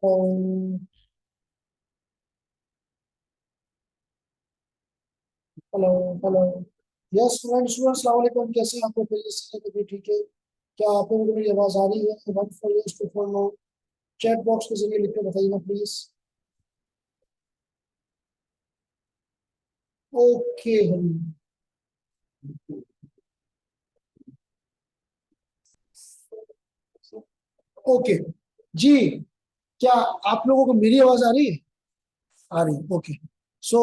Hello hello. Yes students, अस्सलाम वालेकुम। कैसे हैं आपको? तबीयत ठीक है? क्या आपको मेरी आवाज आ रही है? 1 4 2 4 9 चैट बॉक्स के जरिए लिख के बताइएगा प्लीज। ओके हम। ओके जी। क्या आप लोगों को मेरी आवाज आ रही है? आ रही है, ओके। सो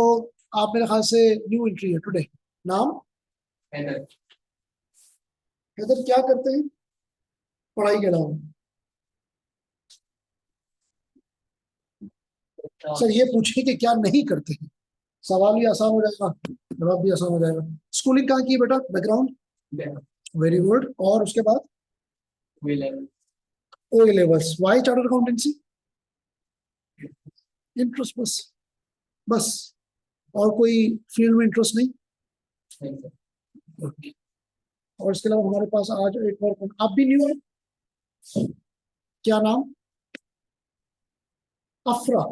आप मेरे ख्याल से न्यू एंट्री है टुडे। नाम? हैदर। हैदर, क्या करते हैं? पढ़ाई के अलावा? सर ये पूछिए कि क्या नहीं करते हैं। सवाल भी आसान हो जाएगा, जवाब भी आसान हो जाएगा। स्कूलिंग कहाँ की है बेटा? बैकग्राउंड? Very good. और उसके बाद? O levels. Why chartered accountancy? Interest बस? बस? और कोई फील्ड में इंटरेस्ट नहीं? Okay. और इसके अलावा हमारे पास आज एक और आप भी न्यू है। क्या नाम? अफरा।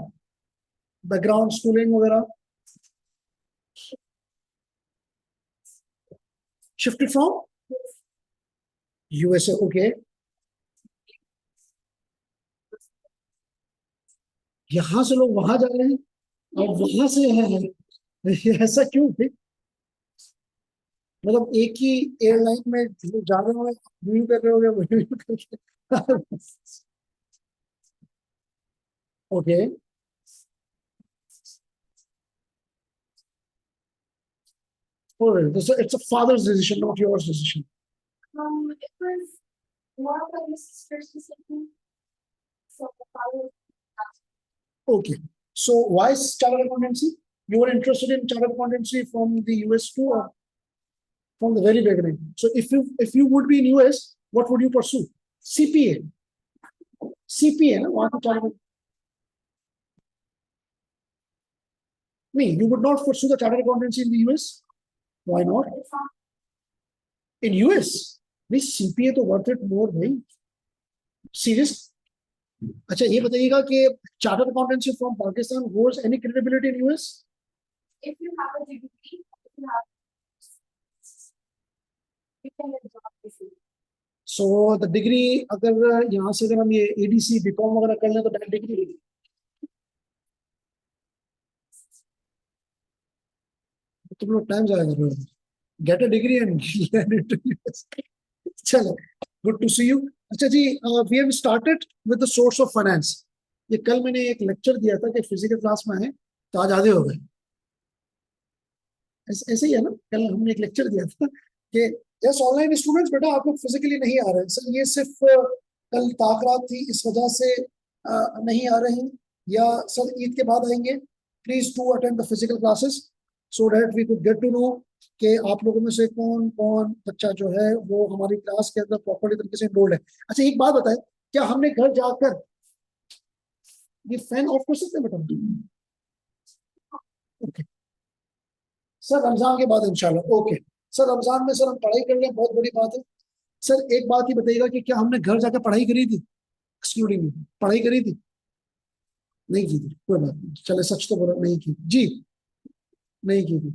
बैकग्राउंड स्कूलिंग वगैरह? Shifted from USA, okay. यहाँ से लोग वहां जा रहे हैं और वहां से यहाँ है, ये ऐसा क्यों है? मतलब एक ही एयरलाइन में लोग जा रहे होंगे, रिव्यू कर रहे होंगे, रिव्यू करके। Okay. It's a father's decision, not yours decision. It was more of a sister's decision. So the father. Okay. So why is chartered accountancy? You were interested in chartered accountancy from the US too, or from the very beginning? So if you would be in US, what would you pursue? CPA. CPA, no? What chartered? No, you would not pursue the chartered accountancy in the US. Why not? In US, this CPA तो worth it more, भाई. Serious? अच्छा ये बताइएगा कि chartered accountancy from Pakistan holds any credibility in US? If you have a degree, if you have, you can get a job easily. So the degree, अगर यहाँ से अगर हम ये ADC बीकॉम वगैरह कर लें तो डायरेक्ट डिग्री तुम लोग टाइम जाया कर रहे हो। Get a degree and learn it to US. चलो, गुड टू सी यू। अच्छा जी, we have started with the source of finance. ये कल मैंने एक लेक्चर दिया था कि फिजिकल क्लास में है तो आज आधे हो गए। ऐसे ही है ना? कल हमने एक लेक्चर दिया था कि यस ऑनलाइन स्टूडेंट्स बेटा आप लोग फिजिकली नहीं आ रहे हैं सर, ये सिर्फ कल ताकरात थी इस वजह से नहीं आ रहे हैं, या सर ईद के बाद आएंगे। Please to attend the physical classes so that we could get to know कि आप लोगों में से कौन कौन बच्चा जो है वो हमारी क्लास के अंदर प्रॉपर्ली तरीके से इनरोल्ड है। अच्छा एक बात बताएं, क्या हमने घर जाकर ये फैन ऑफ कर सकते हैं बेटा? ओके सर, रमजान के बाद इंशाल्लाह। ओके सर, रमजान में सर हम पढ़ाई कर लें, बहुत बड़ी बात है। सर एक बात ही बताइएगा कि क्या हमने घर जाकर पढ़ाई करी थी? एक्सक्लूडिंग पढ़ाई करी थी? नहीं की थी, कोई बात नहीं, चले सच तो बोला, नहीं की जी। नहीं की थी।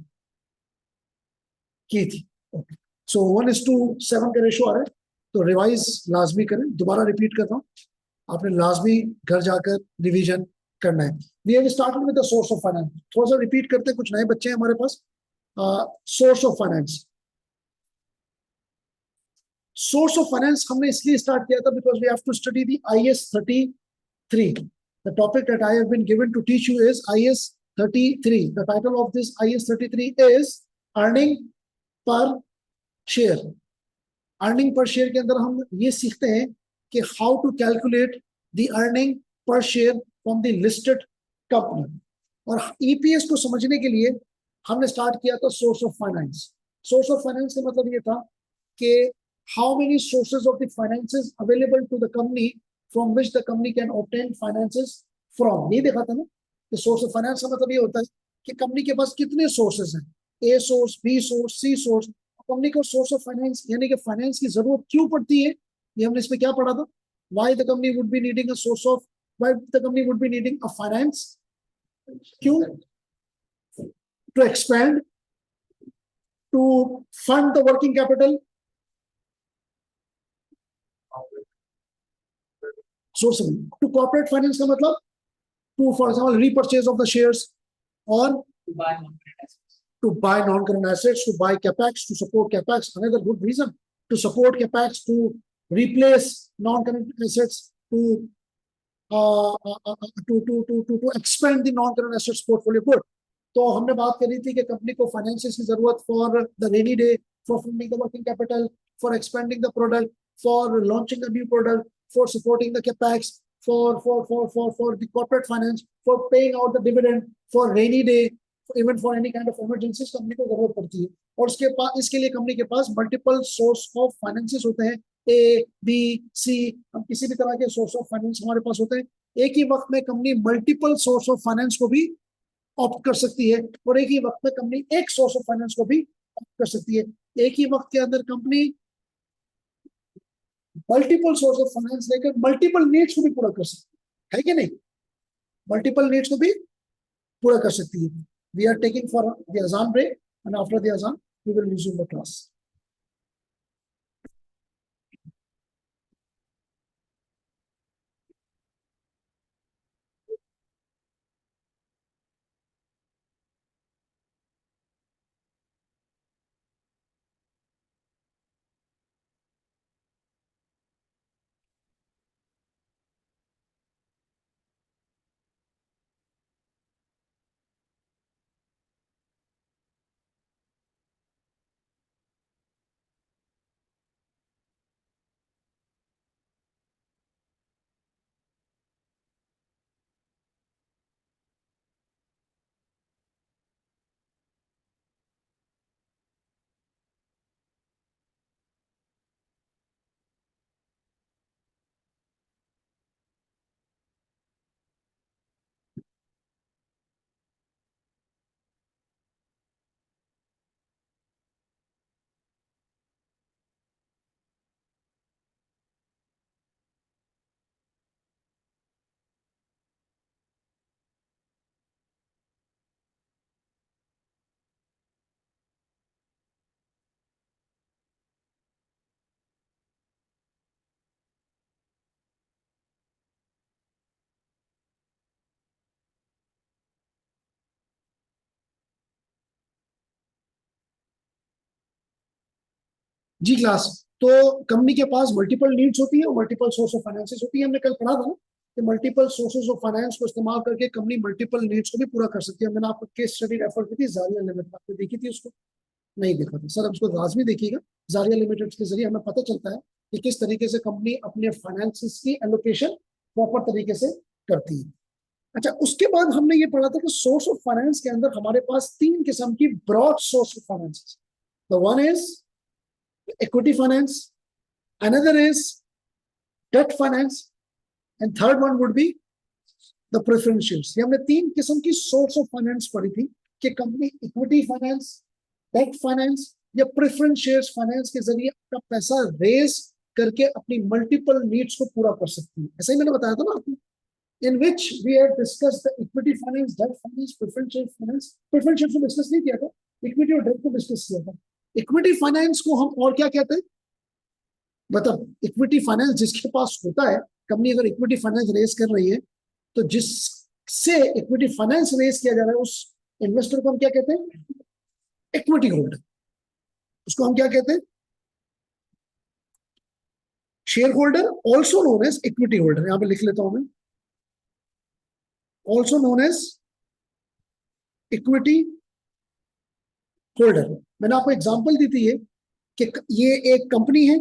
ओके। सो 1:7 का रेशो आ रहा है, तो रिवाइज लाजमी करें। दोबारा रिपीट करता हूँ, आपने लाजमी घर जाकर रिवीजन करना है। We have started with the source of finance. थोड़ा सा रिपीट करते हैं, कुछ नए बच्चे हैं हमारे पास। Source of finance. Source of finance हमने इसलिए स्टार्ट किया था because we have to study the IAS 33। The topic that I have been given to teach you is IAS 33। The title of this IAS 33 is earning per share. Earning per share के अंदर हम ये सीखते हैं कि how to calculate the earning per share from the listed company. और EPS को समझने के लिए हमने स्टार्ट किया था source of finance. Source of finance का मतलब ये था कि how many sources of the finances available to the company from which the company can obtain finances from। नहीं देखा था ना कि सोर्स ऑफ फाइनेंस का मतलब ये होता है कि कंपनी के पास कितने सोर्सेस हैं, A source, B source, C source. Company को सोर्स ऑफ फाइनेंस यानी कि फाइनेंस की जरूरत क्यों पड़ती है, ये हमने इसमें क्या पढ़ा था? Why the company would be needing a source of why the company would be needing a finance? Q, to expand, to fund the working capital, source of, to corporate finance का मतलब to, for example, repurchase of the shares, or to buy non-current assets, to buy capex, to support capex. Another good reason to support capex, to replace non-current assets, to expand the non-current assets portfolio. Good. तो हमने बात करी थी कि company को finances की जरूरत for the rainy day, for funding the working capital, for expanding the product, for launching a new product, for supporting the capex, for the corporate finance, for paying out the dividend, for rainy day, even for any kind of emergencies company को जरूरत पड़ती है. और इसके लिए company के पास multiple source of finances होते हैं, ए बी सी, हम किसी भी तरह के सोर्स ऑफ फाइनेंस हमारे पास होते हैं. एक ही वक्त में company multiple source of finance को भी ऑप्ट कर सकती है, और एक ही वक्त में कंपनी एक सोर्स ऑफ फाइनेंस को भी ऑप्ट कर सकती है. एक ही वक्त के अंदर company multiple source of finance लेकर मल्टीपल नीड्स को भी पूरा कर सकती है कि नहीं? मल्टीपल नीड्स को भी पूरा कर सकती है. We are taking for the azan break, and after the azan we will resume the class. जी क्लास, तो कंपनी के पास मल्टीपल नीड्स होती है और मल्टीपल सोर्स ऑफ फाइनेंसेस होती है. हमने कल पढ़ा था ना कि मल्टीपल सोर्सेज ऑफ फाइनेंस को इस्तेमाल करके कंपनी मल्टीपल नीड्स को भी पूरा कर सकती है. मैंने आपको केस स्टडी रेफर की थी, जारिया लिमिटेड, आपने देखी थी उसको? नहीं देखा था सर, अब उसको लाजमी देखिएगा. जारिया लिमिटेड के जरिए हमें पता चलता है कि किस तरीके से कंपनी अपने फाइनेंसेस की एलोकेशन प्रॉपर तरीके से करती है. अच्छा, उसके बाद हमने ये पढ़ा था कि सोर्स ऑफ फाइनेंस के अंदर हमारे पास तीन किस्म की broad source of finance. The one is equity finance, another is debt finance, and third one would be the preference shares. ये हमने तीन किस्म की सोर्स ऑफ फाइनेंस पढ़ी थी कि company equity finance, debt finance या प्रेफरेंस शेयर्स फाइनेंस के जरिए अपना पैसा रेज करके अपनी मल्टीपल नीड्स को पूरा कर सकती है. ऐसा ही मैंने बताया था ना आपको. In which we have discussed the equity finance, debt finance, preference share finance. Preference shares को डिस्कस नहीं किया था, इक्विटी और डेट को डिस्कस किया था. इक्विटी फाइनेंस को हम और क्या कहते हैं? मतलब इक्विटी फाइनेंस जिसके पास होता है, कंपनी अगर इक्विटी फाइनेंस रेज कर रही है तो जिससे इक्विटी फाइनेंस रेज किया जा रहा है उस इन्वेस्टर को हम क्या कहते हैं? Equity holder. उसको हम क्या कहते हैं? Share holder, also known as equity holder. यहां पे लिख लेता हूं मैं, also known as equity holder. मैंने आपको एग्जांपल दी थी कि ये एक कंपनी है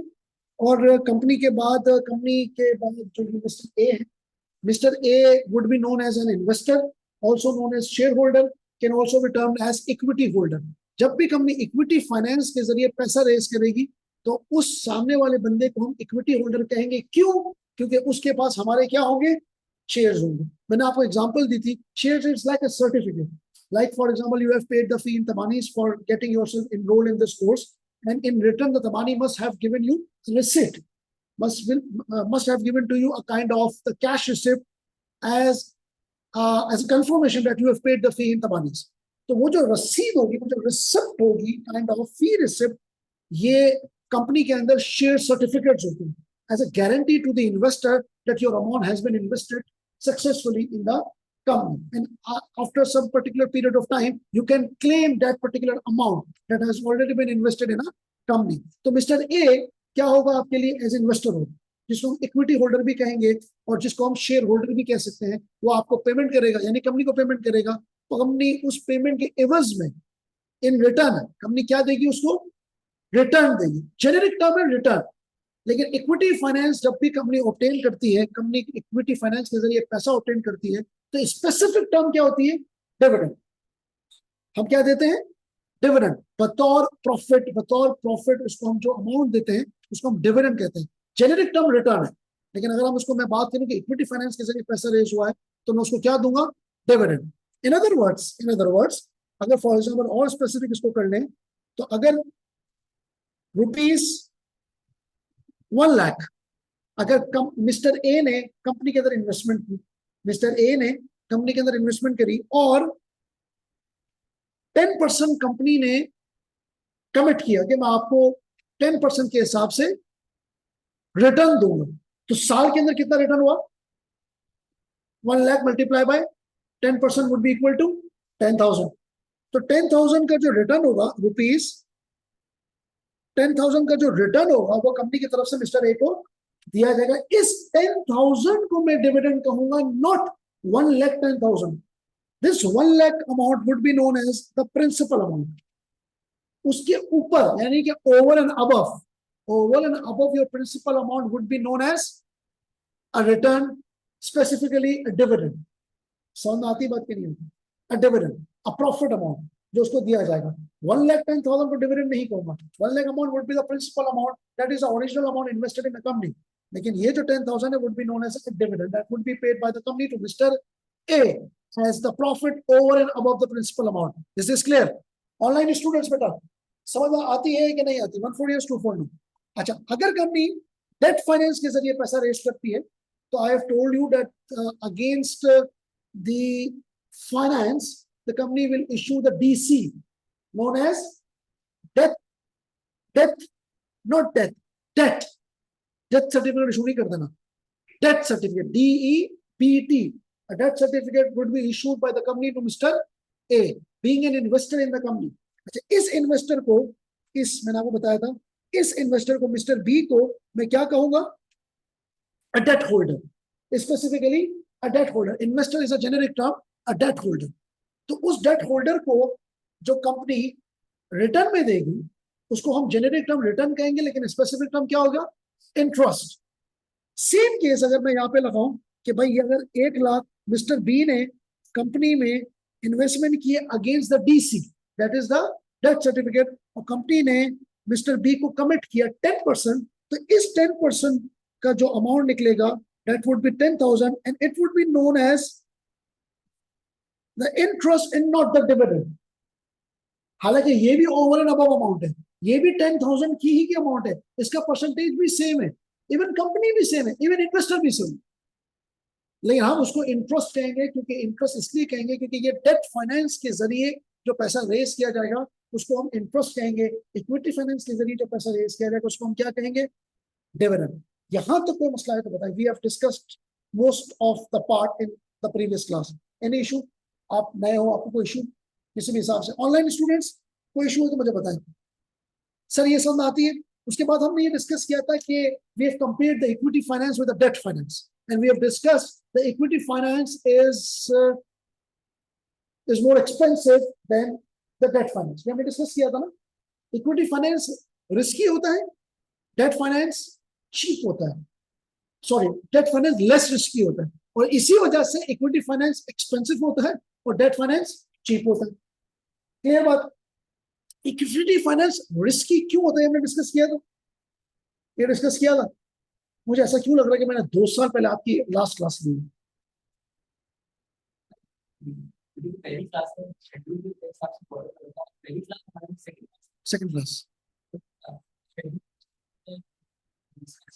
और कंपनी के बाद जो मिस्टर ए है, mister A would be known as an investor, also known as share holder, can also be termed as equity holder. जब भी कंपनी इक्विटी फाइनेंस के जरिए पैसा रेज करेगी तो उस सामने वाले बंदे को हम इक्विटी होल्डर कहेंगे. क्यों? क्योंकि उसके पास हमारे क्या होंगे? शेयर्स होंगे. मैंने आपको एग्जांपल दी थी, shares is like a certificate. Like for example, you have paid the fee in Tabanis for getting yourself enrolled in this course, and in return, the Tabani must have given you receipt, must have given to you a kind of the cash receipt as as a confirmation that you have paid the fee in the monies. तो वो जो रसीद होगी, वो जो receipt होगी, kind of fee receipt, ये company के अंदर शेयर सर्टिफिकेट्स होते हैं as a guarantee to the investor that your amount has been invested successfully in the company, and after some particular period of time you can claim that particular amount that has already been invested in a company. तो mister A क्या होगा आपके लिए as investor होगा, जिसको हम equity holder भी कहेंगे और जिसको हम शेयर होल्डर भी कह सकते हैं. वो आपको पेमेंट करेगा, यानी कंपनी को पेमेंट करेगा, तो कंपनी उस पेमेंट के एवज में इन रिटर्न कंपनी क्या देगी, उसको रिटर्न देगी. जेनेरिक टर्म है रिटर्न, लेकिन इक्विटी फाइनेंस जब भी कंपनी ऑब्टेन करती है, कंपनी इक्विटी फाइनेंस के जरिए पैसा ऑब्टेन करती है, तो स्पेसिफिक टर्म क्या होती है, डिविडेंड. हम क्या देते हैं, डिविडेंड, बतौर प्रॉफिट उसको हम जो अमाउंट देते हैं उसको हम डिविडेंड कहते हैं. जेनेरिक टर्म रिटर्न है, लेकिन अगर हम उसको मैं बात करूं कि इक्विटी फाइनेंस के जरिए पैसा रेज हुआ है, तो मैं उसको क्या दूंगा, डिविडेंड. इन अदर वर्ड्स अगर फॉर एग्जाम्पल और स्पेसिफिक इसको कर लें, तो अगर रुपीज 1 लाख अगर मिस्टर ए ने कंपनी के अंदर इन्वेस्टमेंट की, मिस्टर ए ने कंपनी के अंदर इन्वेस्टमेंट करी और 10% कंपनी ने कमिट किया कि मैं आपको 10% के हिसाब से रिटर्न दूंगा, तो साल के अंदर कितना रिटर्न हुआ, 1 lakh multiply by 10% would be equal to 10,000. तो 10,000 का जो रिटर्न होगा रुपीज 10,000 का जो रिटर्न होगा वो कंपनी की तरफ से मिस्टर ए को दिया जाएगा. इस 10,000 को मैं डिविडेंड कहूंगा, not 1,10,000. This 1 lakh amount would be known as the principal amount. उसके ऊपर यानी कि over and above your principal amount would be known as a return, specifically a dividend. समझ आती बात की नहीं होती, a dividend, a profit amount जो उसको दिया जाएगा. 1,10,000 को डिविडेंड नहीं कहूंगा. 1 lakh amount would be the principal amount, that is the original amount invested in the company. लेकिन ये जो 10,000 है would be known as a dividend that would be paid by the company to mister A as the profit over and above the principal amount. This is clear? Online students बेटा समझ में आती है कि नहीं आती? 140 240. अच्छा, अगर कंपनी डेट फाइनेंस के जरिए पैसा रेज करती है, तो I have told you that against the finance the company will issue the DC known as debt certificate. issue नहीं कर देना, debt certificate, DEBT. A debt certificate would be issued by the company to Mr. A being an investor in the company. अच्छा, इस investor को, इस मैंने आपको बताया था, इस इन्वेस्टर को मिस्टर बी को मैं क्या कहूंगा, a debt holder. Specifically a debt holder. Investor is a generic term, a debt holder. तो उस डेट होल्डर को जो कंपनी रिटर्न में देगी उसको हम जेनेरिक टर्म रिटर्न कहेंगे, लेकिन स्पेसिफिक टर्म क्या होगा, इंटरेस्ट. सेम केस अगर मैं यहाँ पे लगाऊं कि भाई अगर 1 लाख मिस्टर बी ने कंपनी में इन्वेस्टमेंट किए against the DC, that is the debt certificate, और कंपनी ने मिस्टर बी को कमिट किया 10%, तो इस 10% का जो अमाउंट निकलेगा that would be 10,000 and it would be known as the interest and not the dividend. हालांकि ये भी ओवर एंड अबव अमाउंट है, ये भी 10,000 की ही की अमाउंट है, इसका परसेंटेज भी सेम है, इवन कंपनी भी सेम है, इवन इन्वेस्टर भी सेम है, लेकिन हम उसको इंटरेस्ट कहेंगे. क्योंकि इंटरेस्ट इसलिए कहेंगे क्योंकि ये डेट फाइनेंस के जरिए जो पैसा रेज किया जाएगा उसको हम इंटरेस्ट कहेंगे. इक्विटी फाइनेंस के जरिए जो पैसा रेज किया जाएगा उसको हम क्या कहेंगे, डिविडेंड. यहां तक कोई मसला है तो बताइए. We have discussed most of the part in the previous class. Any issue? आप नए हो, आपको कोई इशू किसी भी हिसाब से? ऑनलाइन स्टूडेंट्स कोई इशू है तो मुझे बताएं. सर ये समझ आती है? उसके बाद हमने ये डिस्कस किया था कि we have compared the equity finance with the debt finance and we have discussed the equity finance is more expensive than the debt finance. हमने डिस्कस किया था ना, इक्विटी फाइनेंस रिस्की होता है, डेट फाइनेंस चीप होता है. Sorry, debt finance less risky होता है, और इसी वजह से इक्विटी फाइनेंस एक्सपेंसिव होता है और डेट फाइनेंस चीप होता है. क्लियर बात? इक्विटी फाइनेंस रिस्की क्यों होता है हमने डिस्कस किया था, ये डिस्कस किया था. मुझे ऐसा क्यों लग रहा है कि मैंने 2 साल पहले आपकी लास्ट क्लास ली. सेकंड क्लास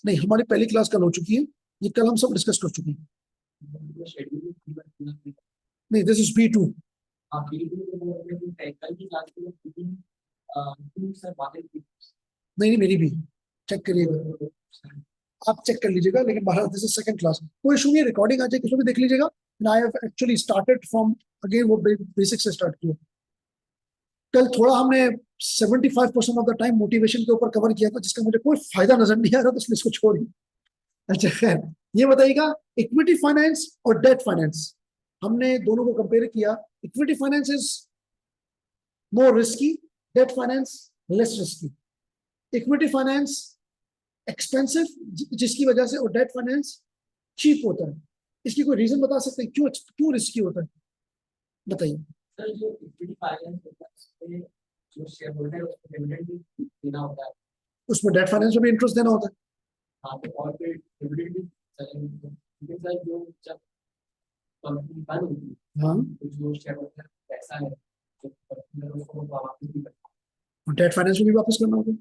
नहीं, हमारी पहली क्लास कल हो चुकी है, ये कल हम सब डिस्कस कर चुके हैं. नहीं, दिस इज B2. नहीं नहीं, मेरी भी चेक करिएगा, आप चेक कर लीजिएगा, लेकिन बाहर दिस इज सेकंड क्लास, कोई इशू नहीं है, रिकॉर्डिंग आ जाए, किसी भी देख लीजिएगा. I have actually started from again, वो बेसिक से स्टार्ट किया. कल थोड़ा हमने 75% ऑफ द टाइम मोटिवेशन के ऊपर कवर किया था, जिसका मुझे कोई फायदा नजर नहीं आ रहा, तो इसलिए इसको छोड़ दिया. अच्छा खैर, ये बताइएगा, इक्विटी फाइनेंस और डेट फाइनेंस हमने दोनों को कंपेयर किया. Equity finance is more risky, debt finance less risky. Equity finance expensive, जिसकी वजह से, और डेट फाइनेंस चीप होता है. इसकी कोई रीजन बता सकते हैं क्यों क्यों रिस्की होता है? बताइए. सर, जो इक्विटी फाइनेंस होता है उसमें जो शेयर होल्डर है उसको डिविडेंड भी देना होता है. उसमें डेट फाइनेंस में भी इंटरेस्ट देना होता है. हाँ, तो और फिर डिविडेंड भी लेकिन सर जो जब कंपनी बंद होती है, हाँ, तो जो शेयर होल्डर पैसा है जो कंपनी है उसको वापस भी करता और डेट फाइनेंस में भी वापस करना होता है.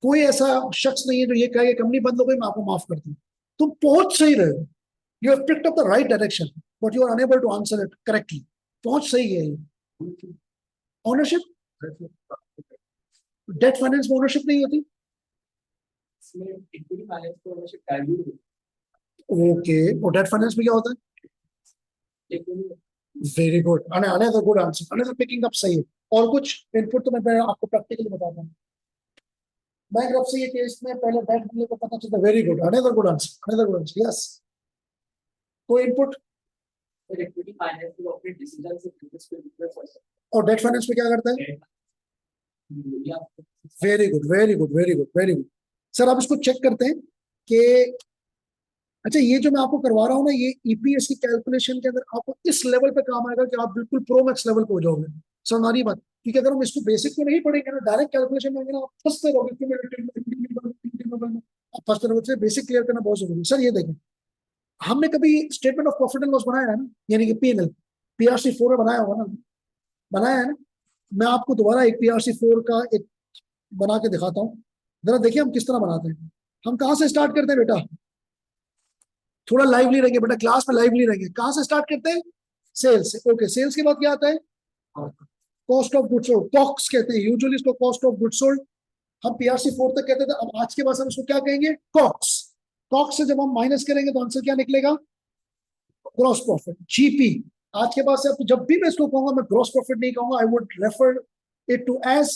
कोई ऐसा शख्स नहीं है जो ये कहे कंपनी बंद हो गई मैं आपको माफ करती हूँ. तुम पहुंच सही रहे हो, you have picked up the right direction, but you are unable to answer it correctly. पहुंच सही है. ओनरशिप, डेट फाइनेंस में ओनरशिप नहीं होती. है. इसमें इक्विटी फाइनेंस को ओनरशिप डाइल्यूट होती ओके, और डेट फाइनेंस में क्या होता है? है. लेकिन very good, another good answer, another picking up सही है. और कुछ इनपुट तो मैं आपको प्रैक्टिकली बताता हूँ. बैंक्रप्सी के केस में पहले डेट मिलने को पता चलता. Very good, another good answer, another good answer. Yes, कोई इनपुट. इक्विटी फाइनेंस को अपने डिसीजन से बिजनेस पे रिप्लेस कर सकते और डेट फाइनेंस में क्या करता है? हैं. या very good, very good, very good, very good. Sir, आप इसको चेक करते हैं कि, अच्छा, ये जो मैं आपको करवा रहा हूँ ना, ये ईपीएस की कैलकुलेशन के अंदर आपको इस लेवल पे काम आएगा कि आप बिल्कुल प्रो मैक्स लेवल पे हो जाओगे. समझ बात, क्योंकि अगर हम इसको बेसिक में नहीं पढ़ेंगे ना, डायरेक्ट कैलकुलेशन में आप फंसते रहोगे. आप फंसते रहोगे. बेसिक क्लियर करना बहुत जरूरी है. सर ये देखें, हमने कभी statement of profit and loss बनाया है ना, यानी कि पीएनएल, पीआरसी 4 में बनाया होगा ना, बनाया है ना. मैं आपको दोबारा एक पीआरसी 4 का एक बना के दिखाता हूँ. जरा देखिए हम किस तरह बनाते हैं. हम कहाँ से स्टार्ट करते हैं बेटा? थोड़ा लाइवली रहेंगे बेटा, क्लास में लाइवली रहेंगे. कहाँ से स्टार्ट करते हैं? सेल्स से. ओके, सेल्स के बाद क्या आता है? Cost of goods sold, cogs कहते हैं यूजुअली इसको, कॉस्ट ऑफ गुड्स सोल्ड. हम पीआरसी 4 तक कहते थे, अब आज के बाद हम इसको क्या कहेंगे? कॉक्स. कॉक्स से जब हम माइनस करेंगे तो आंसर क्या निकलेगा? Gross profit, GP. आज के बाद से अब जब भी मैं इसको कहूंगा, मैं ग्रॉस प्रॉफिट नहीं कहूंगा, I would refer it to as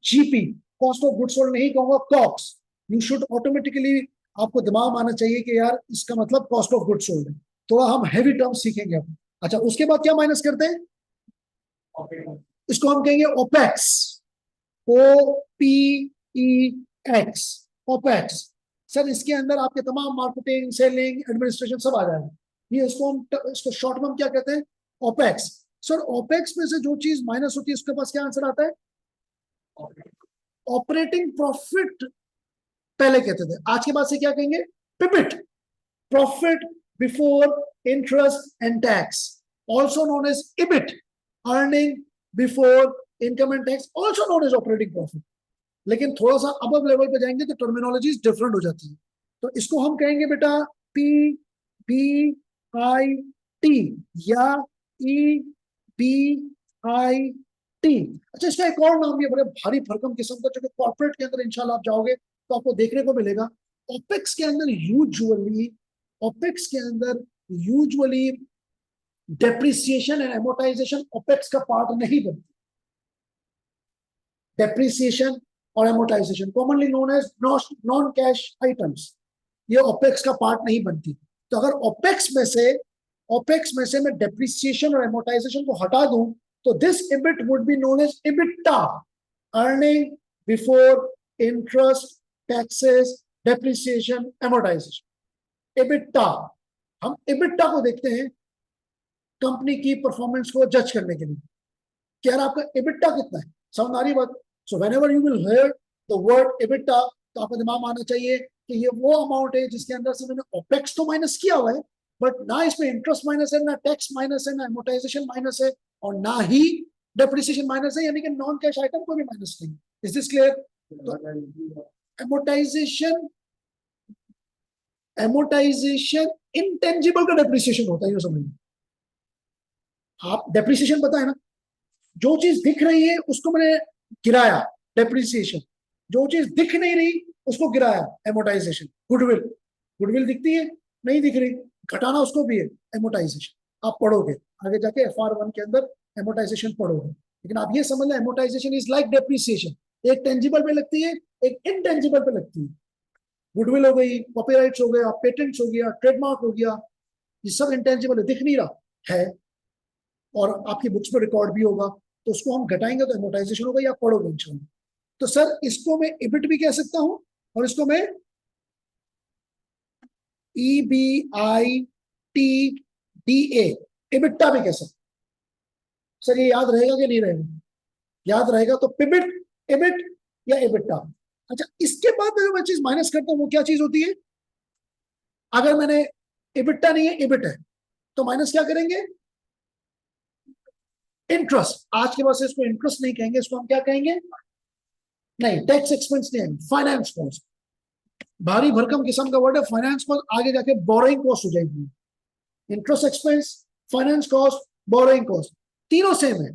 GP. Cost of goods sold नहीं कहूंगा, कॉक्स. यू शुड ऑटोमेटिकली, आपको दिमाग में आना चाहिए कि यार इसका मतलब कॉस्ट ऑफ गुड्स सोल्ड है. थोड़ा हम हैवी टर्म सीखेंगे अब. अच्छा, उसके बाद क्या माइनस करते हैं? इसको हम कहेंगे ओपेक्स. OPEX, opex. सर, इसके अंदर आपके तमाम मार्केटिंग, सेलिंग, एडमिनिस्ट्रेशन सब आ जाएगा. ये इसको शॉर्ट में हम क्या कहते हैं? ओपेक्स. सर, ओपेक्स में से जो चीज माइनस होती है उसके पास क्या आंसर आता है? ऑपरेटिंग प्रॉफिट पहले कहते थे, आज के बाद से क्या कहेंगे? PBIT, profit before interest and tax, also known as EBIT, earning before income and tax, also known as operating profit. लेकिन थोड़ा सा अब लेवल पे जाएंगे तो टर्मिनोलॉजी डिफरेंट हो जाती है. तो इसको हम कहेंगे बेटा PBIT या EBIT. अच्छा, इसका एक और नाम भी है, बड़े भारी भरकम किस्म का, जो कि कॉर्पोरेट के अंदर इंशाल्लाह आप जाओगे तो आपको देखने को मिलेगा. ओपेक्स के अंदर यूजुअली, ओपेक्स के अंदर usually depreciation and amortisation opex का पार्ट नहीं बनती. डेप्रिसिएशन और amortisation commonly known as non cash items, ये ओपेक्स का पार्ट नहीं बनती. तो अगर ओपेक्स में से मैं डेप्रिसिएशन और एमोटाइजेशन को हटा दूं तो this EBIT would be known as EBITDA, earning before interest, taxes, depreciation, amortisation. EBITDA. हम इबिटा को देखते हैं कंपनी की परफॉर्मेंस को जज करने के लिए. क्या आपका इबिटा कितना है? समझ आ रही बात? So whenever you will hear the word EBITDA, तो आपका दिमाग में आना चाहिए कि ये वो अमाउंट है जिसके अंदर से मैंने ओपेक्स तो माइनस किया हुआ है, बट ना इसमें इंटरेस्ट माइनस है, ना टैक्स माइनस है, ना एमोटाइजेशन माइनस है, और ना ही डेप्रिसिएशन माइनस है, यानी कि नॉन कैश आइटम को भी माइनस नहीं. Is this clear? Amortisation, amortisation intangible का डेप्रिसिएशन होता है, ये समझिए. आप डेप्रिसिएशन पता है ना, जो चीज दिख रही है उसको मैंने गिराया, डेप्रिसिएशन। जो चीज दिख नहीं रही उसको गिराया, एमोटाइजेशन। गुडविल, गुडविल दिखती है, नहीं दिख रही, घटाना उसको भी है एमोटाइजेशन। आप पढ़ोगे आगे जाके FR1 के अंदर एमोटाइजेशन पढ़ोगे। लेकिन आप ये समझ लें, एमोटाइजेशन इज लाइक डेप्रिसिएशन। एक टेंजिबल पे लगती है, एक इनटेंजिबल पे लगती है। गुडविल हो गई, कॉपीराइट्स हो गया, पेटेंट्स हो गया, ट्रेडमार्क हो गया, ये सब इंटेंजिबल है, दिख नहीं रहा है, और आपकी बुक्स में रिकॉर्ड भी होगा, तो उसको हम घटाएंगे तो एमोटाइजेशन होगा, या पढ़ोगे इंशाल्लाह। तो सर इसको मैं इबिट भी कह सकता हूं, और इसको मैं EBITDA, इबिट्टा भी कह सकता हूं। सर ये याद रहेगा कि नहीं रहेगा? याद रहेगा तो पिबिट, इबिट या इबिट्टा। अच्छा, इसके बाद में जो मैं चीज माइनस करता हूं वो क्या चीज होती है? अगर मैंने इबिट्टा नहीं है, इबिट है, तो माइनस क्या करेंगे? इंटरेस्ट। आज के बाद से इसको इंटरेस्ट नहीं कहेंगे, इसको हम क्या कहेंगे? नहीं, टैक्स एक्सपेंस नहीं आएंगे, फाइनेंस कॉस्ट। भारी भरकम किस्म का वर्ड है फाइनेंस कॉस्ट, आगे जाके बोरोइंग कॉस्ट हो जाएगी। Interest expense, finance cost, borrowing cost, तीनों सेम है।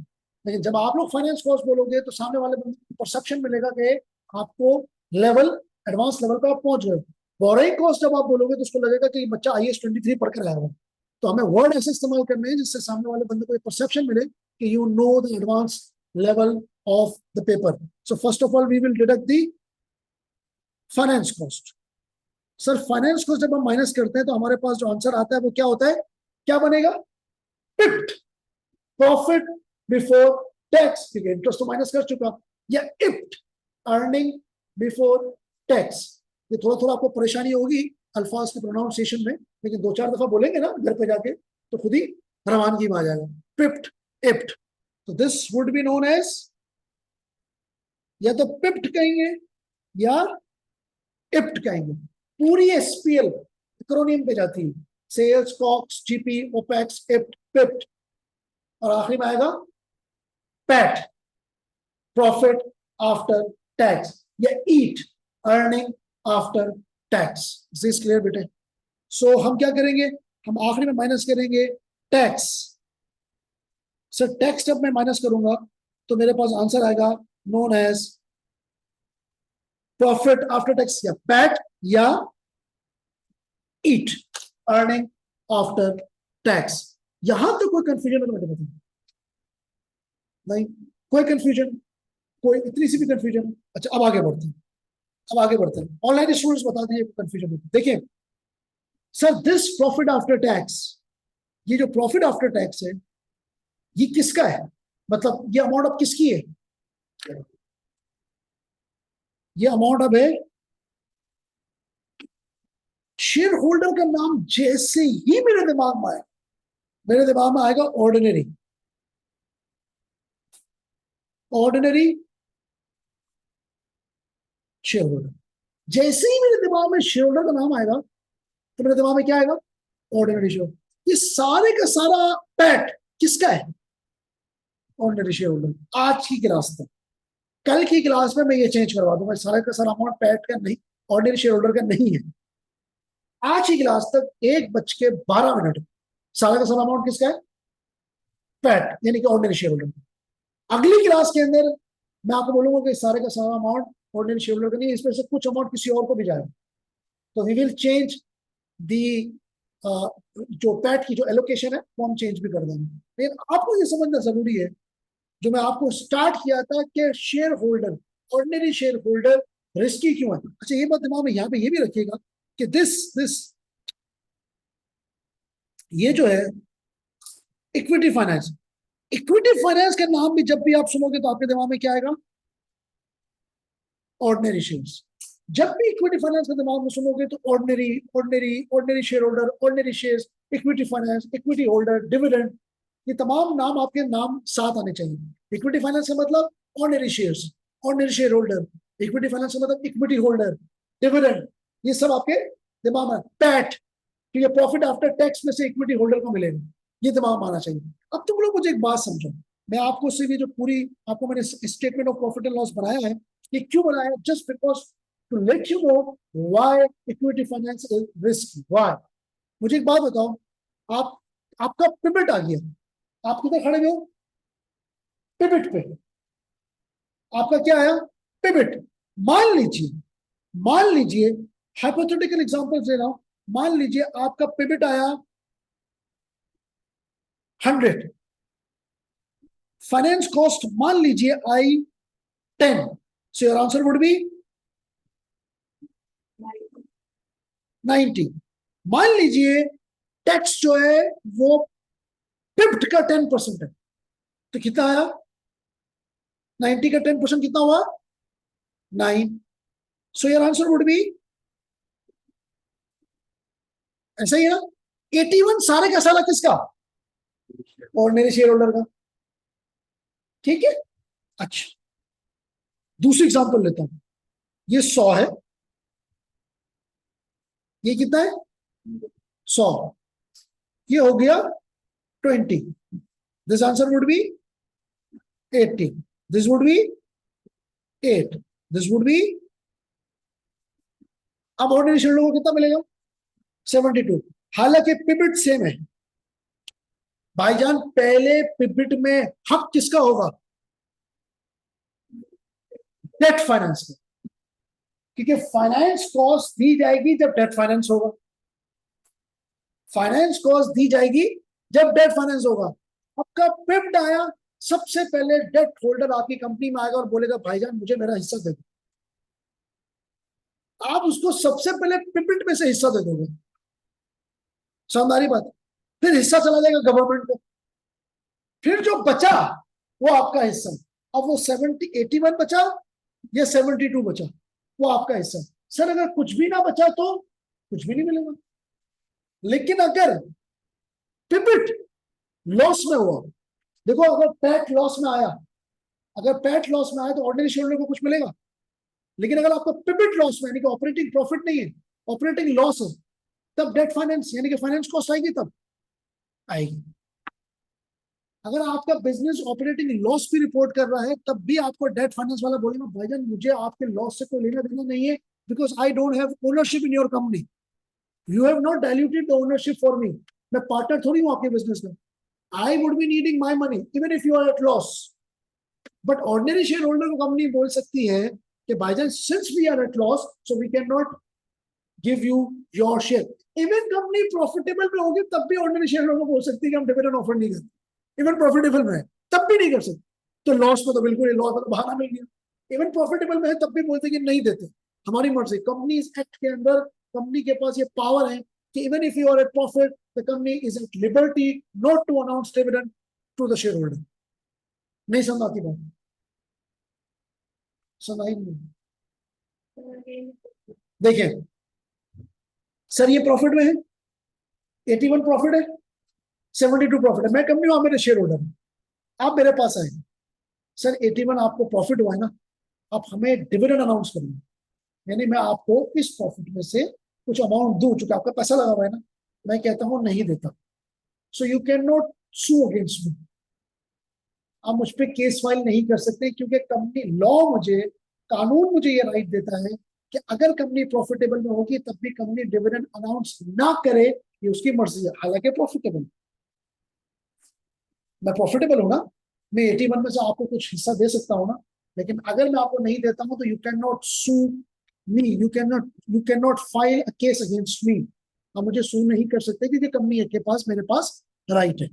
लेकिन जब आप लोग फाइनेंस कॉस्ट बोलोगे तो सामने वाले बंदे को परसेप्शन मिलेगा कि आपको लेवल, एडवांस लेवल पे आप पहुंच गए। बोरोइंग कॉस्ट जब आप बोलोगे तो उसको लगेगा कि बच्चा IAS 23 पढ़कर आया हुआ। तो हमें वर्ड ऐसे इस्तेमाल करने हैं जिससे सामने वाले बंदे को परसेप्शन मिले कि you know the advance level of the paper. So first of all we will deduct the finance cost. Sir finance cost जब हम माइनस करते हैं तो हमारे पास जो आंसर आता है वो क्या होता है? क्या बनेगा? पिप्ट, प्रॉफिट बिफोर टैक्स, ठीक है, इंटरेस्ट तो माइनस कर चुका, या इप्ट, अर्निंग बिफोर टैक्स। ये थोड़ा थोड़ा आपको परेशानी होगी अल्फाज के प्रोनाउंसिएशन में, लेकिन 2-4 दफा बोलेंगे ना घर पे जाके तो खुद ही रवानगी में आ जाएगा। पिप्ट, इप्ट, तो this would be known as, या तो पिप्ट कहेंगे या इप्ट कहेंगे। पूरी SPL एक्रोनियम पे जाती है, sales, COGS, GP, opex, EBIT, PBIT, और आखिरी में आएगा पैट, प्रॉफिट आफ्टर टैक्स, या EAT, earning after tax. This clear बेटे? सो हम क्या करेंगे? हम आखिरी में माइनस करेंगे टैक्स। सर टैक्स जब मैं माइनस करूंगा तो मेरे पास आंसर आएगा known as profit after tax, या पैट, या ईट, अर्निंग आफ्टर टैक्स। यहां तो कोई कंफ्यूजन है तो मुझे बताइए। नहीं कोई कंफ्यूजन, कोई इतनी सी भी कंफ्यूजन? अच्छा, अब आगे बढ़ते हैं, अब आगे बढ़ते हैं। ऑनलाइन स्टूडेंट्स बता दीजिए कंफ्यूजन। देखिए sir, this profit after tax, ये जो प्रॉफिट आफ्टर टैक्स है ये किसका है? मतलब ये अमाउंट अब किसकी है? ये अमाउंट अब है शेयर होल्डर का नाम जैसे ही मेरे दिमाग में आए, मेरे दिमाग में आएगा ऑर्डिनरी, ऑर्डिनरी शेयर होल्डर। जैसे ही मेरे दिमाग में शेयर होल्डर का नाम आएगा तो मेरे दिमाग में क्या आएगा? Ordinary share. ये सारे का सारा पैट किसका है? Ordinary share holder. आज की क्लास तक, कल की क्लास में मैं ये चेंज करवा दूंगा, सारा का सारा अमाउंट पैट का नहीं, ऑर्डिनरी शेयर होल्डर का नहीं है। आज की क्लास तक 1:12 सारा का सारा अमाउंट किसका है? पैट, यानी कि ऑर्डिनरी शेयर होल्डर। अगली क्लास के अंदर मैं आपको बोलूंगा कि सारे का सारा अमाउंट ऑर्डिनरी शेयर होल्डर का नहीं है, इसमें से कुछ अमाउंट किसी और को भी जाएगा। तो वी विल चेंज दी, जो पैट की जो एलोकेशन है वो हम चेंज भी कर देंगे। लेकिन आपको ये समझना जरूरी है, जो मैं आपको स्टार्ट किया था कि share holder, ordinary share holder risky क्यों है। अच्छा, ये बात दिमाग में यहाँ पे ये भी रखिएगा कि दिस ये जो है इक्विटी फाइनेंस, इक्विटी फाइनेंस का नाम भी जब भी आप सुनोगे तो आपके दिमाग में क्या आएगा? Ordinary shares. जब भी इक्विटी फाइनेंस का दिमाग में सुनोगे तो ordinary, ordinary, ordinary share holder, ordinary shares, equity finance, equity holder, dividend, ये तमाम नाम आपके नाम साथ आने चाहिए। इक्विटी फाइनेंस का मतलब ordinary shares, ordinary share holder, equity finance का मतलब इक्विटी होल्डर, डिविडेंड, ये सब आपके दिमाग में। पैट, ठीक है, प्रॉफिट आफ्टर टैक्स में से इक्विटी होल्डर को मिलेगा, ये दिमाग में आना चाहिए। अब तुम लोग मुझे एक बात समझो, मैं आपको सिर्फ जो पूरी आपको मैंने statement of profit and loss बनाया है, ये क्यों बनाया? Just because to let you know why equity finance is risky. Why? मुझे एक बात बताओ, आप आपका पिवट आ गया, आप किधर खड़े हुए हो? पिवट पे। आपका क्या आया? पिवट। मान लीजिए हाइपोथेटिकल एग्जांपल दे रहा हूं, मान लीजिए आपका पिवट आया 100, फाइनेंस कॉस्ट मान लीजिए आई 10, so your answer would be 90। मान लीजिए टैक्स जो है वो पिवट का 10% है, तो कितना आया? 90 का 10% कितना हुआ? 9। So your answer would be, ऐसा ही है ना? 81 सारे का सारा किसका? ऑर्डिनरी शेयर होल्डर का। ठीक है, अच्छा दूसरी एग्जांपल लेता हूं, ये 100 है, ये कितना है? 100। ये हो गया 20, this answer would be 80, this would B 8, this would B, अब ऑर्डिनरी शेयर होल्डर को कितना मिलेगा? 72। हालांकि पिवट सेम है भाईजान, पहले पिवट में हक किसका होगा? डेट फाइनेंस का, क्योंकि फाइनेंस कॉस्ट दी जाएगी जब डेट फाइनेंस होगा। फाइनेंस कॉस्ट दी जाएगी जब डेट फाइनेंस होगा। आपका पिवट आया, सबसे पहले डेट होल्डर आपकी कंपनी में आएगा और बोलेगा भाईजान मुझे मेरा हिस्सा दे दो। आप उसको सबसे पहले पिवट में से हिस्सा दे दोगे, समझदारी बात। फिर हिस्सा चला जाएगा गवर्नमेंट को, फिर जो बचा वो आपका हिस्सा। अब वो 81 बचा या 72 बचा, वो आपका हिस्सा। सर अगर कुछ भी ना बचा तो कुछ भी नहीं मिलेगा। लेकिन अगर पिवट लॉस में हुआ, देखो अगर पैट लॉस में आया, अगर पैट लॉस में आया तो ऑर्डिनरी शेयर होल्डर को कुछ मिलेगा। लेकिन अगर आपका पिवट लॉस में यानी कि ऑपरेटिंग प्रॉफिट नहीं है, ऑपरेटिंग लॉस है, तब डेट फाइनेंस यानी कि फाइनेंस कॉस्ट आएगी, तब आएगी। अगर आपका बिजनेस ऑपरेटिंग लॉस भी रिपोर्ट कर रहा है तब भी आपको डेट फाइनेंस वाला बोलेगा भाईजान मुझे आपके लॉस से कोई लेना देना नहीं है, because I don't have ownership in your company, you have not diluted the ownership for me. मैं पार्टनर थोड़ी हूं आपके बिजनेस में, I would be needing my money even if you are at loss. But ordinary share holder को company बोल सकती है कि भाईजान since we are at loss so we can not give you your share. Even company profitable में होगी तब भी ऑर्डिनरी शेयर होल्डर को बोल सकती है कि हम डिविडेंड ऑफर नहीं करते, इवन प्रॉफिटेबल में है तब भी नहीं कर सकते। तो लॉस में तो बिल्कुल, लॉस में तो बहाना मिल गया। इवन प्रॉफिटेबल में है तब भी बोलते कि नहीं देते, हमारी मर्जी। कंपनी एक्ट के अंदर कंपनी के पास ये पावर है कि even if you are at profit the company is at liberty not to announce dividend to the share holder. नहीं समझ आती बात? समझ नहीं? देखिए सर ये प्रॉफिट में है, 81 प्रॉफिट है, 72 प्रॉफिट है, मैं कंपनी हूं, मेरे शेयर होल्डर, आप मेरे पास आए सर 81 आपको प्रॉफिट हुआ है ना, आप हमें डिविडेंड अनाउंस करिए, यानी मैं आपको इस प्रॉफिट में से कुछ अमाउंट दूं, चूंकि आपका पैसा लगा हुआ है ना, मैं कहता हूं नहीं देता, so you can not sue against me. आप मुझ पर केस फाइल नहीं कर सकते क्योंकि कंपनी लॉ मुझे, कानून मुझे ये राइट देता है कि अगर कंपनी प्रॉफिटेबल में होगी तब भी कंपनी डिविडेंड अनाउंस ना करे, ये उसकी मर्जी है। हालांकि प्रॉफिटेबल, मैं प्रॉफिटेबल हूं ना, मैं 81 में से आपको कुछ हिस्सा दे सकता हूं ना, लेकिन अगर मैं आपको नहीं देता हूं तो you can not sue me, you can not file a case against me. आप मुझे सू नहीं कर सकते क्योंकि कंपनी के पास, मेरे पास राइट है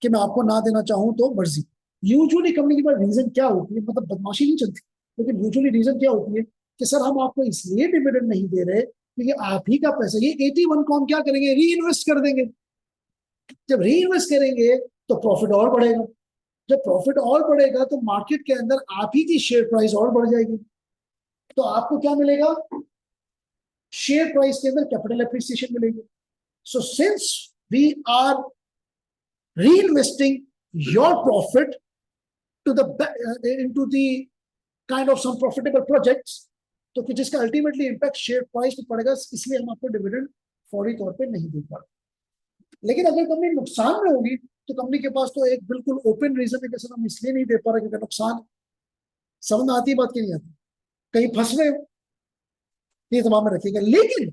कि मैं आपको ना देना चाहूं तो मर्जी। यूजुअली कंपनी के पास रीजन क्या होती है, मतलब बदमाशी नहीं चलती, लेकिन यूजुअली रीजन क्या होती है कि सर हम आपको इसलिए डिविडेंड नहीं दे रहे क्योंकि आप ही का पैसा, ये 81 को हम क्या करेंगे, री इन्वेस्ट कर देंगे। जब री इन्वेस्ट करेंगे तो प्रॉफिट और बढ़ेगा, जब प्रॉफिट और बढ़ेगा तो मार्केट के अंदर आप ही की शेयर प्राइस और बढ़ जाएगी, तो आपको क्या मिलेगा, शेयर प्राइस के अंदर कैपिटल एप्रिसिएशन मिलेगी। So since we are reinvesting your profit to the into the kind of some profitable projects, तो कि जिसका अल्टीमेटली इंपैक्ट शेयर प्राइस पे पड़ेगा, इसलिए हम आपको डिविडेंड फौरी तौर पे नहीं दे पा रहे। लेकिन अगर कंपनी नुकसान में होगी तो कंपनी के पास तो एक बिल्कुल ओपन रीजन है कि सर हम इसलिए नहीं दे पा रहे क्योंकि नुकसान। समझ आती है बात की नहीं आती? कहीं फंस रहे हो, ये दिमाग में रखिएगा। लेकिन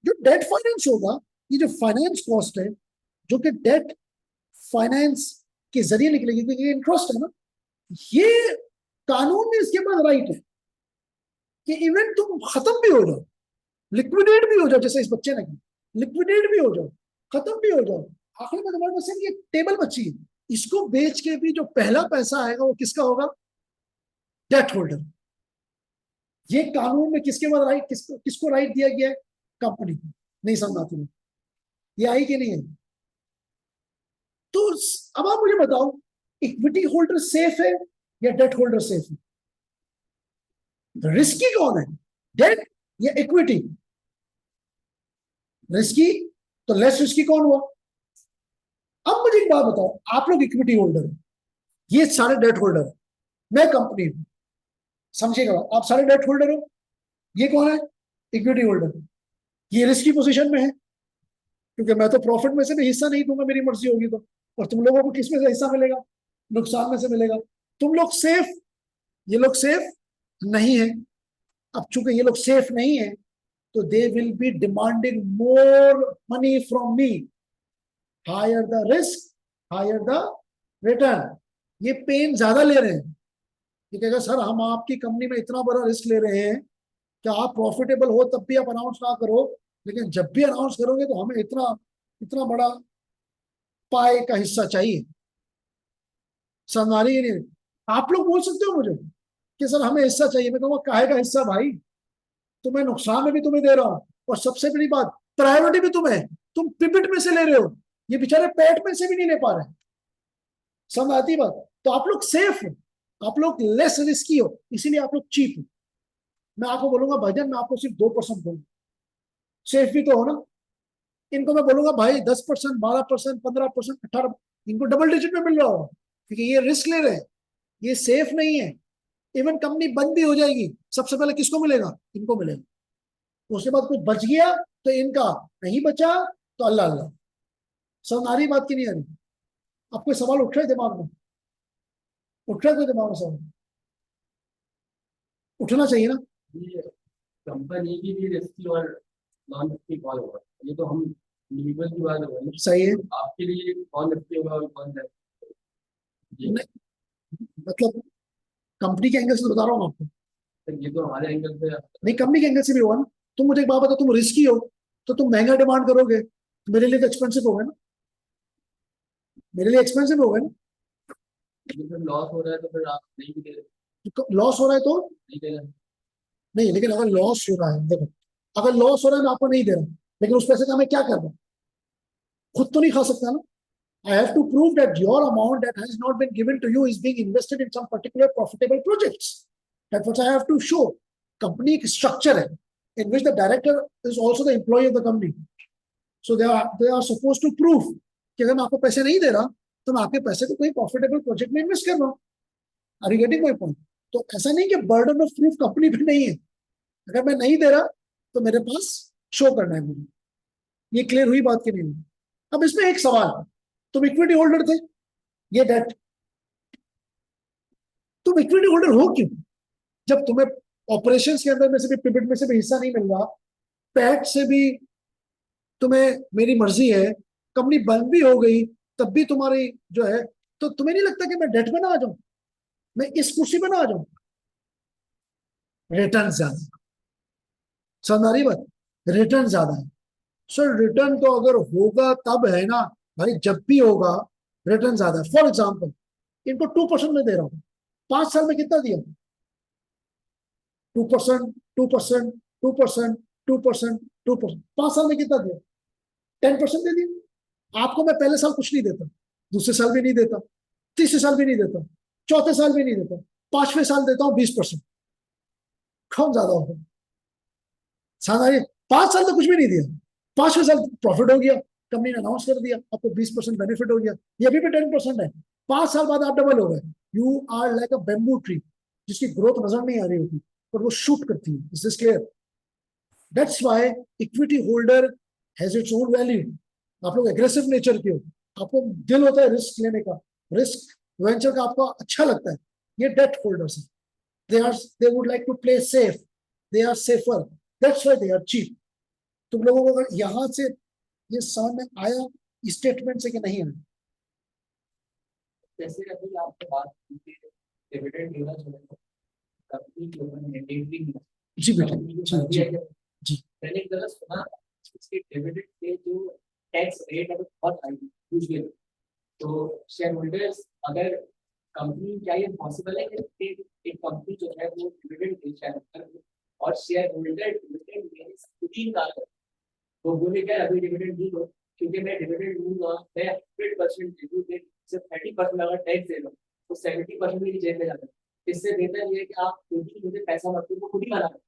जो डेट फाइनेंस होगा, ये जो फाइनेंस कॉस्ट है, जो कि डेट फाइनेंस के जरिए निकलेगी, क्योंकि इंटरेस्ट है ना। ये कानून में इसके पास राइट है कि इवन तुम खत्म भी हो जाओ, लिक्विडेट भी हो जाओ, जैसे इस बच्चे ने कहा लिक्विडेट भी हो जाओ, खत्म भी हो जाओ, आखिर में तुम्हारे पास सिर्फ ये टेबल बची है, इसको बेच के भी जो पहला पैसा आएगा वो किसका होगा? Debt holder. ये कानून में किसके पास राइट, किसको किसको राइट दिया गया है? कंपनी को। नहीं समझ आती है ये, आई कि नहीं है? तो अब आप मुझे बताओ, इक्विटी होल्डर सेफ है या डेट होल्डर सेफ है? रिस्की कौन है, डेट या इक्विटी? रिस्की तो लेस रिस्की कौन हुआ? अब मुझे एक बात बताओ, आप लोग इक्विटी होल्डर हो, ये सारे डेट होल्डर है, मैं कंपनी हूं, समझिएगा, आप सारे डेट होल्डर हो, ये कौन है? Equity holder. ये रिस्की पोजीशन में है, क्योंकि मैं तो प्रॉफिट में से भी हिस्सा नहीं दूंगा, मेरी मर्जी होगी तो, और तुम लोगों को किस में से हिस्सा मिलेगा? नुकसान में से मिलेगा। तुम लोग सेफ, ये लोग सेफ नहीं है। अब चूंकि ये लोग सेफ नहीं है, तो they will be demanding more money from me, higher the risk higher the return. ये पेन ज्यादा ले रहे हैं, ये कहेगा सर हम आपकी कंपनी में इतना बड़ा रिस्क ले रहे हैं कि आप प्रॉफिटेबल हो तब भी आप अनाउंस ना करो, लेकिन जब भी अनाउंस करोगे तो हमें इतना इतना बड़ा पाए का हिस्सा चाहिए। समझ आ रही है नहीं? आप लोग बोल सकते हो मुझे कि सर हमें हिस्सा चाहिए, मैं कहूँगा काहे का हिस्सा भाई, तुम्हें नुकसान में भी तुम्हें दे रहा हूँ, और सबसे बड़ी बात प्रायोरिटी भी तुम्हें, तुम पिपिट में से ले रहे हो, ये बेचारे पेट में से भी नहीं ले पा रहे। समझ आती बात? तो आप लोग सेफ हो, आप लोग लेस रिस्की हो, इसीलिए आप लोग चीप हो। मैं आपको बोलूंगा भाईजान, मैं आपको सिर्फ 2% दूंगा, सेफ भी तो हो ना। इनको मैं बोलूंगा भाई 10%, 12%, 15%, 18%, इनको डबल डिजिट में मिल रहा होगा, क्योंकि ये रिस्क ले रहे हैं, ये सेफ नहीं है। इवन कंपनी बंद भी हो जाएगी, सबसे पहले किसको मिलेगा? इनको मिलेगा। उसके बाद कुछ बच गया तो इनका, नहीं बचा तो अल्लाह अल्लाह। समझ आ रही बात की नहीं आ रही? अब कोई सवाल उठ रहा है दिमाग में? उठ रहा है कोई दिमाग में सवाल? उठना चाहिए ना। ये कंपनी की भी रिस्की और नॉन रिस्की कौन होगा, ये तो हम इंडिविजुअल की बात हो रही सही है। है। आपके लिए कौन रिस्की होगा और कौन ये नहीं, मतलब कंपनी के एंगल से तो बता रहा हूँ आपको। ये तो हमारे एंगल से। नहीं, कंपनी के एंगल से भी होगा ना। तुम मुझे एक बात बताओ, तुम रिस्की हो तो तुम महंगा डिमांड करोगे, तो मेरे लिए तो एक्सपेंसिव होगा ना, मेरे लिए एक्सपेंसिव होगा ना। फिर लॉस हो रहा है तो फिर आप नहीं भी दे लॉस हो रहा है तो नहीं दे रहे। नहीं, लेकिन अगर लॉस हो रहा है, देखो, अगर लॉस हो रहा है मैं आपको नहीं दे रहा हूं, लेकिन उस पैसे का मैं क्या कर रहा हूँ? खुद तो नहीं खा सकता ना। I have to prove that your amount that has not been given to you is being invested in some particular profitable projects. That's what I have to show. Company structure है, in which the director is also the employee of the company. So they are supposed to prove कि अगर मैं आपको पैसे नहीं दे रहा तो मैं आपके पैसे को कोई प्रॉफिटेबल प्रोजेक्ट में इन्वेस्ट कर रहा हूँ। Are you getting my point? तो ऐसा नहीं कि बर्डन ऑफ प्रूफ कंपनी पे नहीं है, अगर मैं नहीं दे रहा तो मेरे पास शो करना है मुझे। ये क्लियर हुई बात की नहीं हुई? अब इसमें एक सवाल, तुम इक्विटी होल्डर थे, ये डेट, तुम इक्विटी होल्डर हो क्यों जब तुम्हें ऑपरेशंस के अंदर में से भी, पिवट में से भी हिस्सा नहीं मिल रहा, पैट से भी तुम्हें मेरी मर्जी है, कंपनी बंद भी हो गई तब भी तुम्हारी जो है, तो तुम्हें नहीं लगता कि मैं डेट पे ना आ जाऊं, मैं इस कुर्सी पे ना आ जाऊं? रिटर्न ज्यादा, समझ आ रही बात? रिटर्न ज्यादा है सर, रिटर्न तो अगर होगा तब है ना भाई, जब भी होगा रिटर्न ज्यादा है। फॉर एग्जाम्पल इनको 2% में दे रहा हूं, 5 साल में कितना दिया? 2%, 2%, 2%, 2%, 2%, 5 साल में कितना दिया? 10% दे दिया। आपको मैं पहले साल कुछ नहीं देता, दूसरे साल भी नहीं देता, तीसरे साल भी नहीं देता, चौथे साल भी नहीं देता, 5वें साल देता हूँ 20%। कौन ज्यादा होगा? साधारण 5 साल तो कुछ भी नहीं दिया, 5वें साल प्रॉफिट हो गया, कंपनी ने अनाउंस कर दिया आपको 20% बेनिफिट हो गया, ये अभी भी 10% है, 5 साल बाद आप डबल हो गए। You are like a bamboo tree जिसकी ग्रोथ नजर नहीं आ रही होती पर वो शूट करती है। Is this clear? That's why equity holder has its own value. आप लोग एग्रेसिव नेचर के हो, आपको दिल होता है रिस्क लेने का, रिस्क वेंचर का आपको अच्छा लगता है। ये डेट होल्डर्स हैं, they would like to play safe, they are safer, that's why they are cheap। तुम लोगों को अगर यहां से ये समझ में आया स्टेटमेंट से कि नहीं आया? जैसे अभी आपने बात की कि डिविडेंड देना जो है कंपनी के ऊपर मैंडेटरी नहीं है। जी बेटा, कंपनी को जी मर्जी जी है कि जी। मैंने एक तरह सुना इसके डिविडेंड के जो टैक्स रेट है वो बहुत हाई है यूजुअली। तो शेयर होल्डर्स अगर कंपनी, क्या ये पॉसिबल है कि एक कंपनी जो है वो डिविडेंड दे शेयर होल्डर को, और शेयर होल्डर डिविडेंड देने से खुद ही इनकार करे? वो बोले क्या अभी डिविडेंड नहीं दो, क्योंकि मैं डिविडेंड दूंगा, मैं 100% दे दूँ, सिर्फ 30% अगर टैक्स दे दो तो 70% मेरी जेब में जाता है। इससे बेहतर ये है कि आप खुद ही मुझे पैसा मत दो, वो खुद ही मना करो।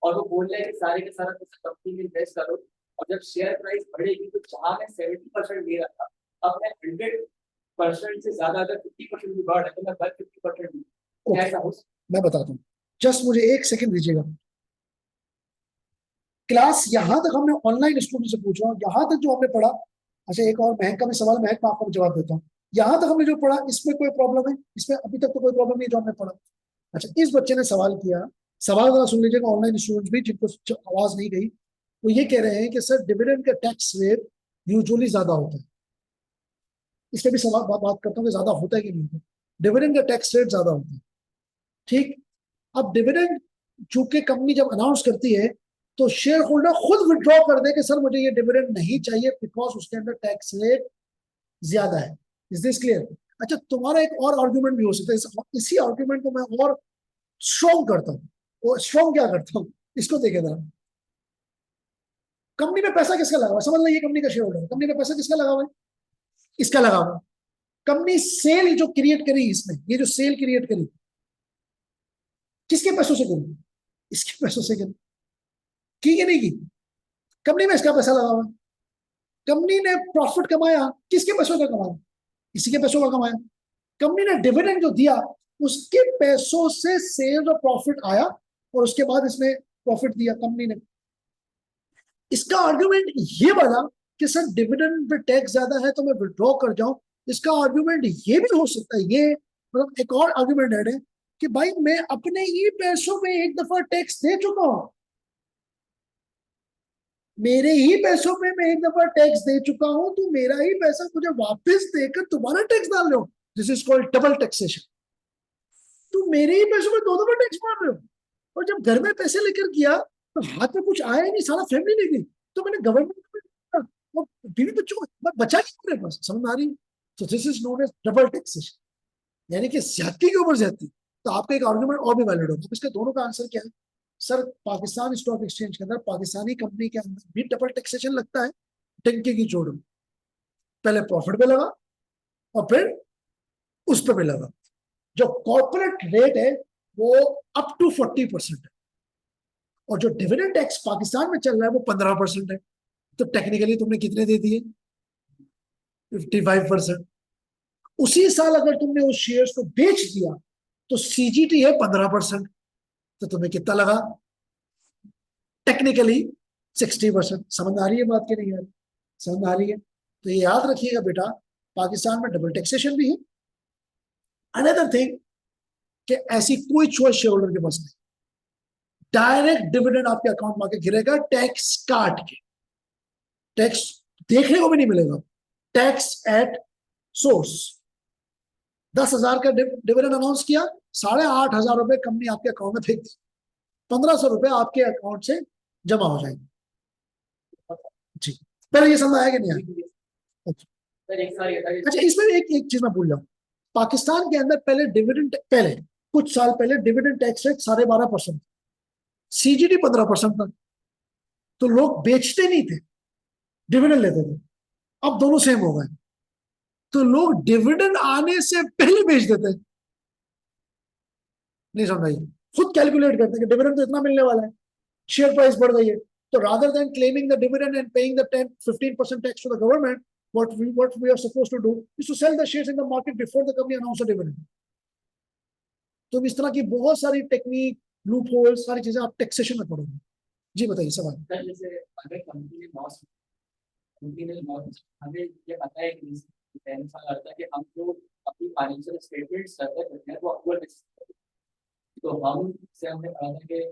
और वो बोल रहा है कि सारे के सारा पैसा कंपनी में इन्वेस्ट करो, और जब शेयर प्राइस बढ़ेगी तो जहां मैं 70% दे रहा था, अब मैं 100% से ज्यादा, अगर 50% भी बढ़ है तो मैं 50% दूँ। ओके, ऐसा हो मैं बताता हूँ, जस्ट मुझे एक सेकंड दीजिएगा। क्लास यहां तक हमने ऑनलाइन स्टूडेंट से पूछा, यहां तक जो हमने पढ़ा। अच्छा, एक और महक का भी सवाल, महक मैं आपको जवाब देता हूँ। यहां तक हमने जो पढ़ा, इसमें कोई प्रॉब्लम है? इसमें अभी तक तो कोई प्रॉब्लम नहीं है जो हमने पढ़ा। अच्छा, इस बच्चे ने सवाल किया, सवाल जरा सुन लीजिएगा, ऑनलाइन स्टूडेंट्स भी जिनको आवाज नहीं गई, वो ये कह रहे हैं कि सर डिविडेंड का टैक्स रेट यूजुअली ज्यादा होता है। इस पे भी सवाल बात करता हूँ कि ज्यादा होता है कि नहीं होता। डिविडेंड का टैक्स रेट ज्यादा होता है, ठीक। अब डिविडेंड चूंकि कंपनी जब अनाउंस करती है तो शेयर होल्डर खुद विड्रॉ कर दे कि सर मुझे ये डिविडेंड नहीं चाहिए, बिकॉज उसके अंदर टैक्स रेट ज्यादा है। Is this clear? अच्छा, तुम्हारा एक और आर्ग्यूमेंट भी हो सकता है, इसी आर्ग्यूमेंट को मैं और स्ट्रॉन्ग करता हूँ। वो स्ट्रॉन्ग क्या करता हूँ, इसको देखे जरा। कंपनी में पैसा किसका लगा हुआ है? समझ लो ये कंपनी का शेयर होल्डर है, कंपनी में पैसा किसका लगा हुआ है? इसका लगा हुआ है। कंपनी सेल जो क्रिएट करी, इसमें ये जो सेल क्रिएट करी, किसके पैसों से करी? इसके पैसों से करी, की कि नहीं की? कंपनी में इसका पैसा लगा हुआ है। कंपनी ने प्रॉफिट कमाया, किसके पैसों का कमाया? इसी के पैसों का कमाया। कंपनी ने डिविडेंड जो दिया, उसके पैसों से सेल और प्रॉफिट आया, और उसके बाद इसमें प्रॉफिट दिया कंपनी ने। इसका आर्ग्यूमेंट ये वाला कि सर डिविडेंड पे टैक्स ज्यादा है तो मैं विड्रॉ कर जाऊं, इसका आर्ग्यूमेंट ये भी हो सकता है। ये मतलब एक और आर्ग्यूमेंट है कि भाई मैं अपने ही पैसों में एक दफा टैक्स दे चुका हूं, मेरे ही पैसों में मैं एक दफा टैक्स दे चुका हूं, तो मेरा ही पैसा मुझे वापस देकर तुम्हारा टैक्स डाल रहे हो। This is called double taxation. तुम मेरे ही पैसों में दो दफा टैक्स मार रहे हो। और जब घर में पैसे लेकर किया तो हाथ में कुछ आया ही नहीं, सारा फैमिली ले गई, तो मैंने गवर्नमेंट वो बीवी बच्चों को बचा के मेरे पास, समझ आ रही? तो this is known as double taxation, यानी कि ज्यादती के ऊपर ज्यादती। तो आपका एक आर्गुमेंट और भी वैलिड होगा। इसके दोनों का आंसर क्या है? सर पाकिस्तान स्टॉक एक्सचेंज के अंदर, पाकिस्तानी कंपनी के अंदर भी डबल टैक्सेशन लगता है, टंकी की जोड़ में। पहले प्रॉफिट पे लगा और फिर उस पर भी लगा। जो कॉर्पोरेट रेट है वो अप टू 40% है, और जो डिविडेंड टैक्स पाकिस्तान में चल रहा है वो 15% है। तो टेक्निकली तुमने कितने दे दिए? 55%। उसी साल अगर तुमने उस शेयर्स को बेच दिया तो सीजीटी है 15%, तो तुम्हें कितना लगा? टेक्निकली 60%। समझ आ रही है बात की नहीं है? समझ आ रही है? तो ये याद रखिएगा बेटा, पाकिस्तान में डबल टैक्सेशन भी है। अनदर थिंग कि ऐसी कोई चॉइस शेयर होल्डर के पास नहीं, डायरेक्ट डिविडेंड आपके अकाउंट में आके गिरेगा, टैक्स काट के। टैक्स देखने को भी नहीं मिलेगा, टैक्स एट सोर्स। 10,000 का डिविडेंड अनाउंस किया, 8,500 रुपए कंपनी आपके अकाउंट में फेंक दी, 1,500 रुपए आपके अकाउंट से जमा हो जाएंगे। जी, पहले ये समझ आया कि नहीं आया? सर एक साल ये था कि अच्छा, इसमें एक एक चीज मैं भूल जाऊं। पाकिस्तान के अंदर पहले डिविडेंड, पहले कुछ साल पहले डिविडेंड टैक्स रेट 12.5%, सीजीडी 15% था। तो लोग बेचते नहीं थे, डिविडेंड लेते थे। अब दोनों सेम हो गए, तो लोग डिविडेंड आने से पहले बेच देते हैं। नहीं समझाइए, खुद कैलकुलेट करते हैं कि डिविडेंड तो इतना मिलने वाला है, शेयर प्राइस बढ़ गई है, तो rather than claiming the dividend and paying the 10-15% tax to the government, what we are supposed to do is to sell the shares in the market before the company announce a dividend. तो इस तरह की बहुत सारी technique, loop hole, सारी चीजें आप taxation में पढ़ोगे। जी बताइए सवाल। सर जैसे अगर कंपनी ने लॉस, हमें ये पता है कि ऐसा लगता है कि हम जो अपनी फाइनेंशियल स्टेटमेंट सर्वे करते हैं वो अक्टूबर में करते हैं। तो हम से हमने पढ़ा था कि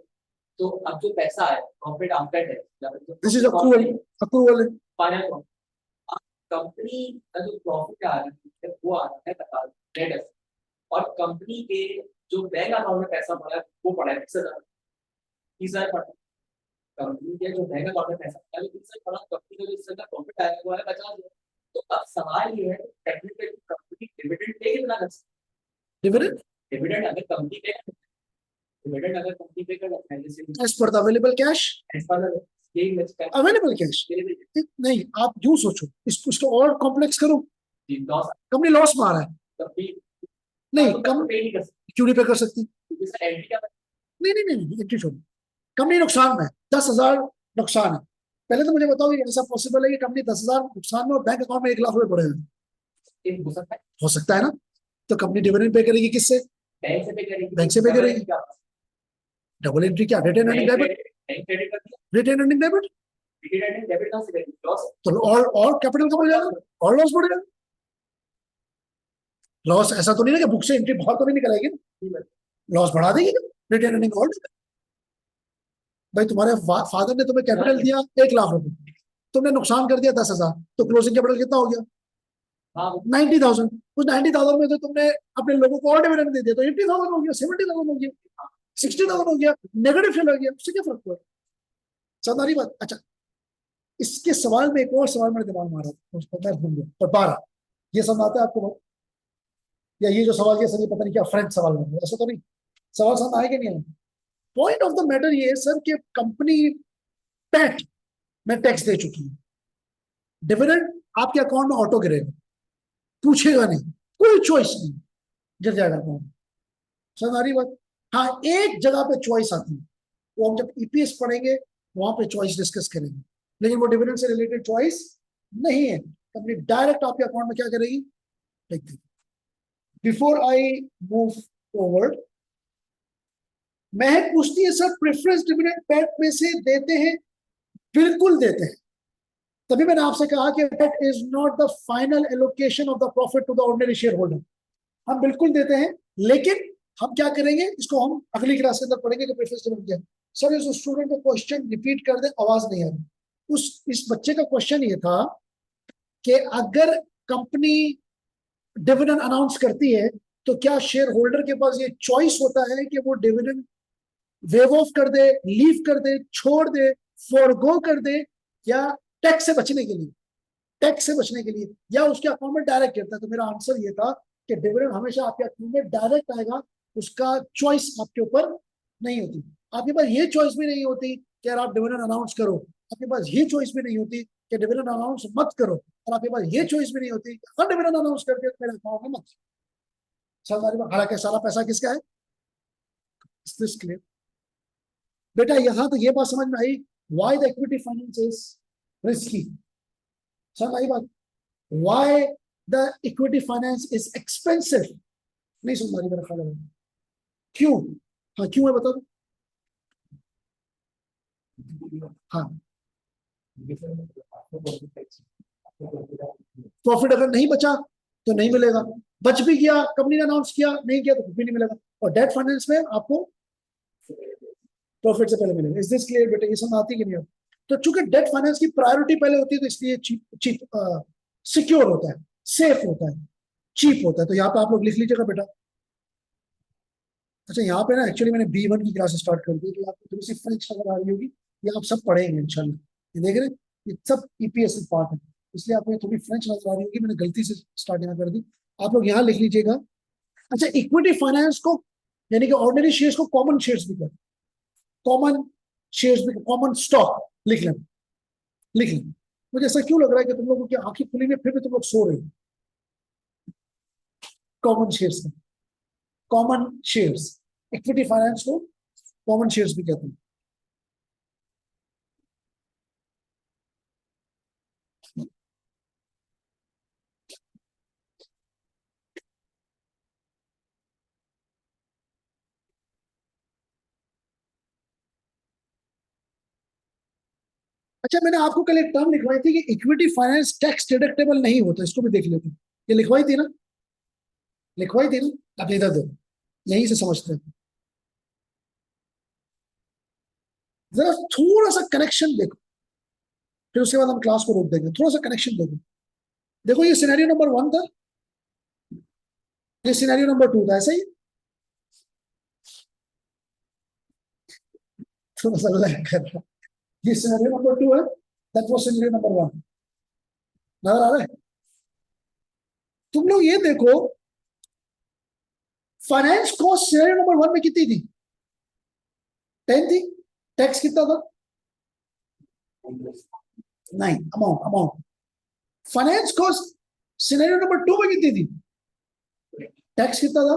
तो अब जो पैसा है profit after tax, this is accrual, accrual है। फाइनल कंपनी का जो प्रॉफिट आ रहा है वो आ रहा है नेट एसेट, और कंपनी के जो बैंक अकाउंट में पैसा पड़ा है वो पड़ा है 30,000 पड़ा है। कंपनी के जो बैंक अकाउंट में पैसा पड़ा है 30,000 पड़ा, कंपनी का जो इससे प्रॉफिट आया हुआ है 50,000। तो अब सवाल ये है टेक्निकली कंपनी डिविडेंड पे कितना कर सकती है? डिविडेंड डिविडेंड अगर कंपनी पे डिविडेंड अगर कंपनी पे कर सकता है, जैसे as per the available cash, as per the available cash नहीं, आप यूं सोचो, इसको और कॉम्प्लेक्स करो, लॉस कंपनी लॉस में आ रहा है, कंपनी नहीं कम पे नहीं कर सकती, क्यों नहीं पे कर सकती? क्योंकि सर एंट्री क्या नहीं, एंट्री छोड़ो, कंपनी नुकसान में है, 10,000 नुकसान है। पहले तो मुझे बताओ ये ऐसा पॉसिबल है कि कंपनी 10,000 नुकसान में और बैंक अकाउंट में 1 लाख रुपए पड़े हैं? हो सकता है ना? तो कंपनी डिविडेंड पे करेगी किससे? बैंक से पे करेगी, बैंक से पे करेगी। डबल एंट्री क्या? Retain earning debit, retain earning debit, तो और कैपिटल का बढ़ जाएगा और लॉस बढ़ जाएगा। लॉस ऐसा तो नहीं ना कि बुक से एंट्री बाहर तो नहीं निकलेगी, लॉस बढ़ा देगी रिटेन अर्निंग और। भाई तुम्हारे फादर ने तुम्हें कैपिटल दिया 1 लाख रुपए, तुमने नुकसान कर दिया 10,000, तो क्लोजिंग कैपिटल कितना हो गया? 90,000। उस 90,000 में तो तुमने अपने लोगों को और डिविडेंड दे दिया, तो 80,000 हो गया, 70,000 हो गया, 60,000 हो गया, नेगेटिव चला गया, उससे क्या फर्क पड़ा? साधारण बात। अच्छा, इसके सवाल में एक और सवाल मेरे दिमाग में आ रहा था, उसको मैं भूल गया, पर 12 ये समझ आता है आपको? या ये जो सवाल, ये सर ये पता नहीं क्या फ्रेंच सवाल है, ऐसा तो नहीं, सवाल समझ आएगा नहीं? पॉइंट ऑफ द मैटर ये है सर कि कंपनी पैट में टैक्स दे चुकी है, डिविडेंड आपके अकाउंट में ऑटो गिरेगा, पूछेगा नहीं, कोई चॉइस नहीं, गिर जाएगा अकाउंट। सारी बात। हाँ, एक जगह पे चॉइस आती है, वो हम जब ईपीएस पढ़ेंगे वहां पे चॉइस डिस्कस करेंगे, लेकिन वो डिविडेंड से रिलेटेड चॉइस नहीं है, कंपनी डायरेक्ट आपके अकाउंट में क्या करेगी, लिख देगी। बिफोर आई मूव फॉरवर्ड, महक पूछती है सर प्रेफरेंस डिविडेंड पैट में से देते हैं? बिल्कुल देते हैं, तभी मैंने आपसे कहा कि PAT is not the final allocation of the profit to the ordinary share holder. हम बिल्कुल देते हैं, लेकिन हम क्या करेंगे, इसको हम अगली क्लास के अंदर पढ़ेंगे कि प्रेफरेंस डिविडेंड क्या है। सर इस स्टूडेंट का क्वेश्चन रिपीट कर दे, आवाज नहीं आ रही। इस बच्चे का क्वेश्चन ये था कि अगर कंपनी डिविडेंड अनाउंस करती है तो क्या शेयर होल्डर के पास ये चॉइस होता है कि वो डिविडेंड वेव ऑफ कर दे, लीव कर दे, छोड़ दे, फॉरगो कर दे, या टैक्स से बचने के लिए, टैक्स से बचने के लिए, या उसके अकाउंट में डायरेक्ट गिरता है? तो मेरा आंसर ये था कि डिविडेंड हमेशा आपके अकाउंट में डायरेक्ट आएगा, उसका चॉइस आपके ऊपर नहीं होती। आपके पास ये चॉइस भी नहीं होती कि यार आप डिविडेंड अनाउंस करो, आपके पास ये चॉइस भी नहीं होती कि डिविडेंड अनाउंस मत करो, और आपके पास ये चॉइस भी नहीं होती कि हर डिविडेंड अनाउंस करके मेरे अकाउंट में मत। हालांकि सारा पैसा किसका है? क्लियर बेटा? यहां तो ये बात समझ में आई, why the equity finance is risky. समझ आई बात? Why the equity finance is expensive? नहीं समझ आ रही मेरा ख्याल है। क्यों? हाँ क्यों है बता दो। हाँ, प्रॉफिट अगर नहीं बचा तो नहीं मिलेगा, बच भी गया, कंपनी ने अनाउंस किया, नहीं किया तो कुछ भी नहीं मिलेगा। और डेट फाइनेंस में आपको प्रॉफिट से पहले मिलेगा। इज दिस क्लियर बेटा? ये समझ आती कि नहीं? तो चूंकि डेट फाइनेंस की प्रायोरिटी पहले होती है, तो इसलिए चीप सिक्योर होता है, सेफ होता है, चीप होता है। तो यहाँ पे आप लोग लिख लीजिएगा बेटा। अच्छा, यहाँ पे ना एक्चुअली मैंने B1 की क्लास स्टार्ट कर दी, तो आपको थोड़ी सी फ्रेंच नजर आ रही होगी, ये आप सब पढ़ेंगे इंशाल्लाह। ये देख रहे हैं, ये सब ईपीएस पार्ट है, इसलिए आपको थोड़ी फ्रेंच नजर आ रही होगी, मैंने गलती से स्टार्ट यहाँ कर दी। आप लोग यहाँ लिख लीजिएगा। अच्छा, इक्विटी फाइनेंस को यानी कि ऑर्डिनरी शेयर्स को कॉमन शेयर्स भी कहते हैं, कॉमन शेयर्स भी, कॉमन स्टॉक लिख लें, लिख लें। मुझे ऐसा क्यों लग रहा है कि तुम लोगों की आंखें खुली में फिर भी तुम लोग सो रहे हो। कॉमन शेयर्स में, कॉमन शेयर्स, इक्विटी फाइनेंस को कॉमन शेयर्स भी कहते हैं। अच्छा, मैंने आपको कल एक टर्म लिखवाई थी कि इक्विटी फाइनेंस टैक्स डिडक्टेबल नहीं होता, इसको भी देख लेते हैं। ये लिखवाई थी ना, लिखवाई थी ना? आप इधर दो, यहीं से समझते हैं। जरा थोड़ा सा कनेक्शन देखो, फिर उसके बाद हम क्लास को रोक देंगे। थोड़ा सा कनेक्शन देखो। देखो ये सिनेरियो नंबर 1 था, ये सिनेरियो नंबर 2 था, ऐसा ही थोड़ा सा लैग कर रहा है। ये सिनेरियो नंबर 2 है, दैट वाज सिनेरियो नंबर 1। नजर आ रहा है? तुम लोग ये देखो, फाइनेंस कॉस्ट सिनेरियो नंबर 1 में कितनी थी? 10 थी। टैक्स कितना था? 9। Amount amount finance cost scenario number 2 में कितनी थी? टैक्स कितना था?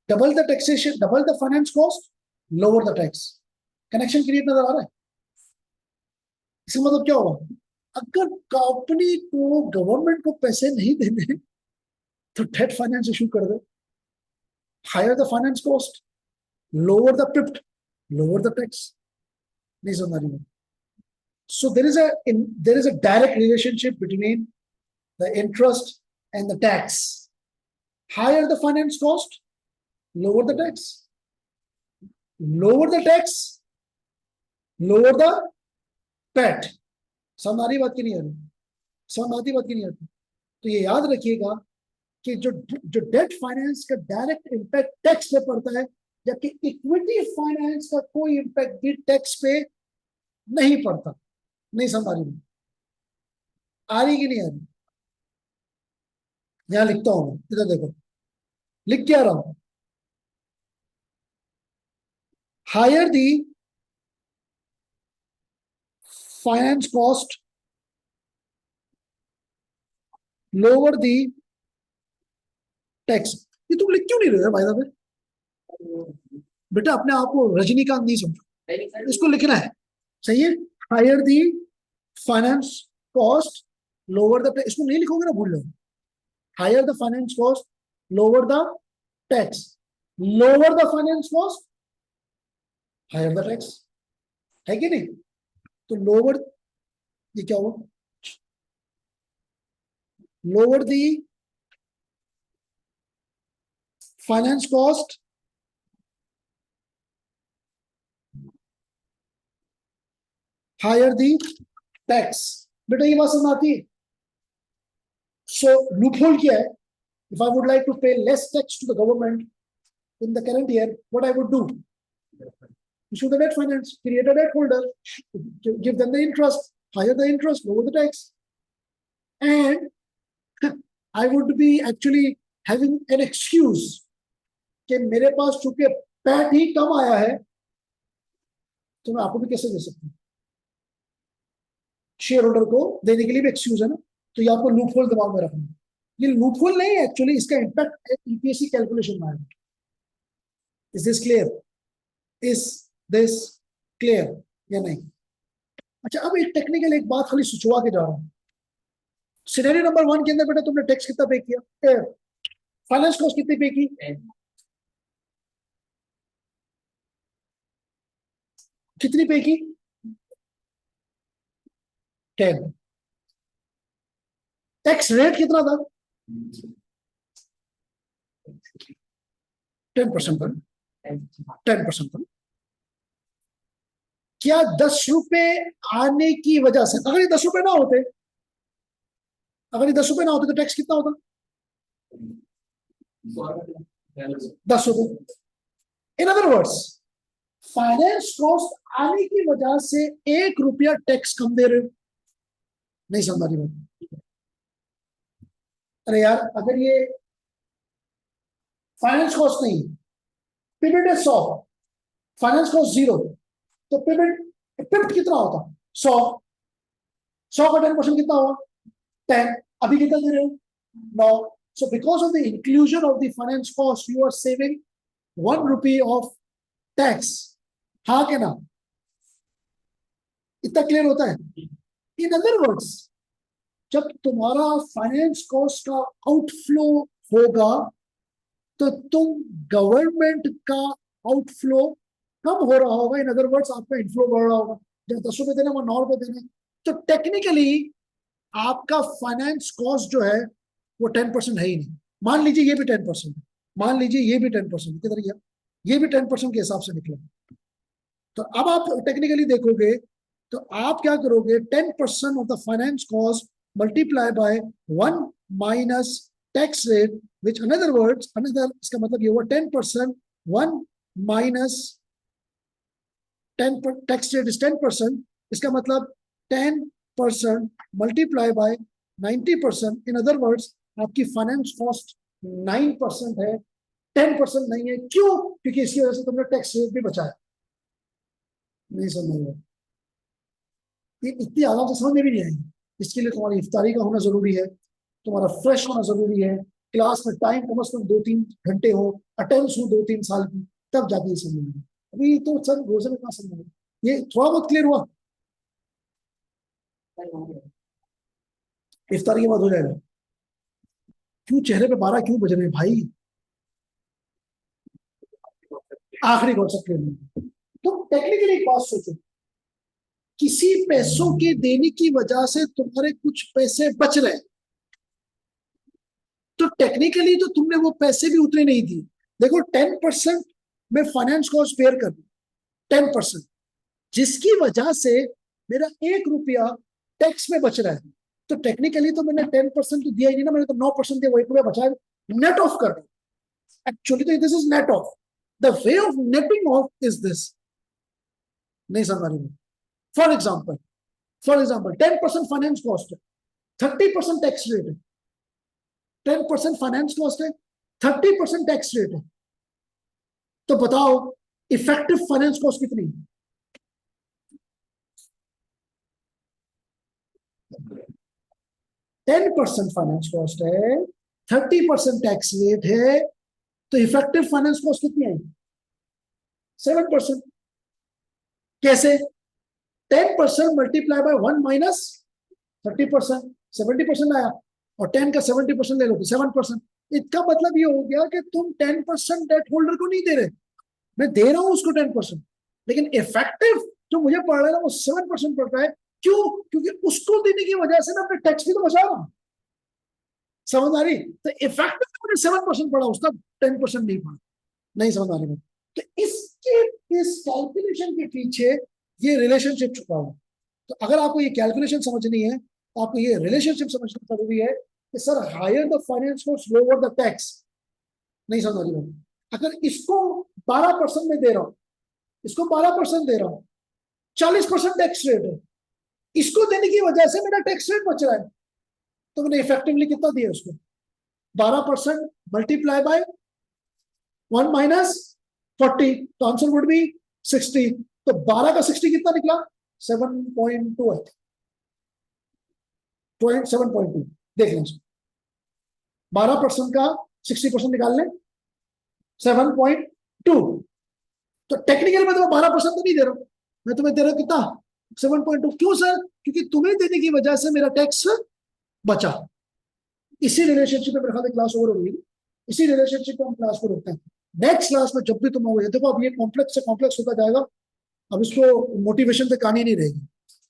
Double the taxation, double the finance cost, lower the tax. Connection create नजर आ रहा है? इसका मतलब क्या होगा? अगर कंपनी को गवर्नमेंट को पैसे नहीं देने तो डेट फाइनेंस इशू कर दे, higher the finance cost, lower the PBIT, lower the tax. नहीं समझ रही है? So there is a direct relationship between the interest and the tax. Higher the finance cost, lower the tax. Lower the tax, lower the PAT. समझ आ रही बात की नहीं आ रही? समझ आती बात की नहीं आती? तो ये याद रखिएगा कि जो जो डेट फाइनेंस का डायरेक्ट इम्पैक्ट टैक्स पे पड़ता है, जबकि इक्विटी फाइनेंस का कोई इम्पैक्ट भी टैक्स पे नहीं पड़ता। नहीं समझ आ रही कि नहीं आ रही? यहां लिखता हूं, इधर देखो, लिख क्या रहा हूं? Higher the finance cost, lower the tax. ये तुम लिख क्यों नहीं रहे हो भाई साहब? बेटा अपने आप को रजनीकांत नहीं समझो, इसको लिखना है। सही है? Higher the finance cost, lower the tax. इसको नहीं लिखोगे ना भूल लो। Higher the finance cost, lower the tax, lower the finance cost, higher the tax. है कि नहीं? तो लोअर, ये क्या हुआ? Lower the finance cost, higher the tax. बेटा ये बात समझ आती है? सो लूपहोल क्या है? If I would like to pay less tax to the government in the current year, what I would do? Issue the debt finance, create a debt holder, give them the interest, higher the interest, lower the tax. And I would be actually having an excuse कि मेरे पास चूंकि PAT ही कम आया है, तो मैं आपको भी कैसे दे सकता हूँ? शेयर होल्डर को देने के लिए भी एक्सक्यूज है ना? तो ये आपको लूप होल दिमाग में रखना। ये लूप होल नहीं है एक्चुअली, इसका इम्पैक्ट ईपीएससी कैलकुलेशन में आएगा। Is this clear? Is this clear या नहीं? अच्छा, अब एक टेक्निकल एक बात खाली सुचवा के जा रहा हूं। सिनेरियो नंबर 1 के अंदर बेटा तुमने टैक्स कितना पे किया? फाइनेंस कॉस्ट कितनी पे की? कितनी पे की? 10। टैक्स रेट कितना था? 10% पर। 10% पर। क्या 10 रुपए आने की वजह से, अगर ये 10 रुपए ना होते, अगर ये 10 रुपए ना होते तो टैक्स कितना होता? 10 रुपए। In other words, finance cost आने की वजह से 1 रुपया टैक्स कम दे रहे हो। नहीं समझ रही बात? अरे यार, अगर ये फाइनेंस कॉस्ट नहीं, पिवट है 100, फाइनेंस कॉस्ट 0, तो पिवट कितना होता? 100। 100 का 10% कितना हुआ? 10। अभी कितना दे रहे हो? 9। So because of the inclusion of the finance cost, you are saving 1 rupee of tax. हाँ के ना? इतना क्लियर होता है? इन अदर वर्ड्स, जब तुम्हारा फाइनेंस कॉस्ट का आउटफ्लो होगा तो तुम गवर्नमेंट का आउटफ्लो कम हो रहा होगा। इन अदर वर्ड्स, आपका इनफ्लो बढ़ रहा होगा। जब 10 रुपए देने, वहां 9 रुपए देने, तो टेक्निकली आपका फाइनेंस कॉस्ट जो है वो 10% है ही नहीं। मान लीजिए ये भी 10%, मान लीजिए ये भी 10% किधर गया? ये भी 10% के हिसाब से निकला। तो अब आप टेक्निकली देखोगे तो आप क्या करोगे? 10% of the finance cost multiply by 1 minus tax rate, which in other words, इसका मतलब ये हुआ 10%, 1 minus 10 tax rate is 10%, इसका मतलब 10% multiply by 90%. In other words, आपकी फाइनेंस कॉस्ट 9% है, 10% नहीं है। क्यों? क्योंकि इसकी वजह से तुमने टैक्स रेट भी बचाया। नहीं समझ में, ये इतनी आराम से समझ में भी नहीं आएगी। इसके लिए तुम्हारी इफ्तारी का होना जरूरी है, तुम्हारा फ्रेश होना जरूरी है, क्लास में टाइम कम से कम 2-3 घंटे हो, अटेंडेंस हो 2-3 साल की, तब जाके ये समझ में। अभी तो सर रोजे में कहाँ समझ में, ये थोड़ा बहुत क्लियर हुआ, इफ्तारी के बाद हो जाएगा। क्यों चेहरे पे 12 क्यों बज रहे हैं भाई? आखिरी कॉन्सेप्ट क्लियर नहीं। तुम टेक्निकली एक बात सोचो, किसी पैसों के देने की वजह से तुम्हारे कुछ पैसे बच रहे हैं, तो टेक्निकली तो तुमने वो पैसे भी उतने नहीं दिए। देखो 10% में फाइनेंस कॉस्ट बेयर कर 10%, जिसकी वजह से मेरा 1 रुपया टैक्स में बच रहा है, तो टेक्निकली तो मैंने 10% तो दिया ही नहीं ना, मैंने तो 9% दिया, वो 1 रुपया बचा है, नेट ऑफ कर दो। एक्चुअली तो this is net of, the way of netting of is this. नहीं समझ रही? फॉर एग्जाम्पल 10% फाइनेंस कॉस्ट है, 30% टैक्स रेट है। 10% फाइनेंस कॉस्ट है, 30% टैक्स रेट है, तो बताओ इफेक्टिव फाइनेंस कॉस्ट कितनी है? 10% फाइनेंस कॉस्ट है, 30% टैक्स रेट है, तो इफेक्टिव फाइनेंस कॉस्ट कितनी है? 7%। कैसे? 10% मल्टीप्लाई बाय 1 माइनस 30%, 70% आया, और 10 का 70% ले लो तो 7%। इसका मतलब ये हो गया कि तुम 10% डेट होल्डर को नहीं दे रहे, मैं दे रहा हूं उसको 10%, लेकिन इफेक्टिव जो मुझे पड़ रहा है ना वो 7% पड़ रहा है। क्यों? क्योंकि उसको देने की वजह से मैं अपने टैक्स भी तो बचा रहा हूं। समझ आ रही? तो इफेक्टिव मुझे 7% पड़ा, उसका 10% नहीं पड़ा। नहीं समझ आ रही? तो इसके इस कैलकुलेशन के पीछे ये रिलेशनशिप छुपा हुआ। तो अगर आपको ये कैलकुलेशन समझनी है, तो आपको ये रिलेशनशिप समझना जरूरी है कि sir higher the finance cost lower the tax. नहीं समझ रही? अगर इसको 12% में दे रहा हूं, इसको 12% दे रहा हूं, 40% टैक्स रेट है, इसको देने की वजह से मेरा टैक्स रेट बच रहा है, तो मैंने इफेक्टिवली कितना दिया उसको? 12% मल्टीप्लाई बाय 1 माइनस 40, तो आंसर वुड बी 60। तो 12 का 60 कितना निकला? 7.2 है, 7.2। देख लें, 12% का 60% निकाल लें, 7.2। तो टेक्निकल में तो 12% तो नहीं दे रहा हूं, मैं तुम्हें दे रहा हूं कितना? 7.2। क्यों सर? क्योंकि तुम्हें देने की वजह से मेरा टैक्स बचा। इसी रिलेशनशिप में मेरे ख्याल क्लास ओवर हो गई, इसी रिलेशनशिप पे हम क्लास को रोकते हैं। नेक्स्ट क्लास में जब भी तुम आओगे, देखो अब ये कॉम्प्लेक्स से कॉम्प्लेक्स होता जाएगा, अब इसको मोटिवेशन पे कहानी नहीं रहेगी,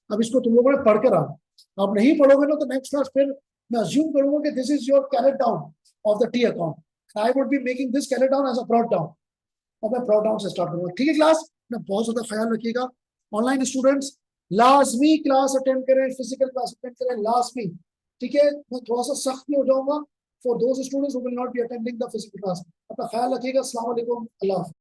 अब इसको तुम लोगों ने पढ़ कर आना। अब नहीं पढ़ोगे ना तो नेक्स्ट क्लास फिर मैं अज्यूम करूंगा कि this is your carried down of the T account, I would be making this carried down as a brought down, और मैं ब्रॉट डाउन से स्टार्ट करूंगा। ठीक है क्लास में बहुत ज्यादा ख्याल रखिएगा। ऑनलाइन स्टूडेंट्स लाजमी क्लास अटेंड करें, फिजिकल क्लास अटेंड करें लाजमी। ठीक है, मैं थोड़ा सा सख्त भी हो जाऊंगा for those students who will not be attending the physical class. अपना ख्याल रखिएगा। अस्सलाम वालेकुम, अल्लाह हाफ़िज़।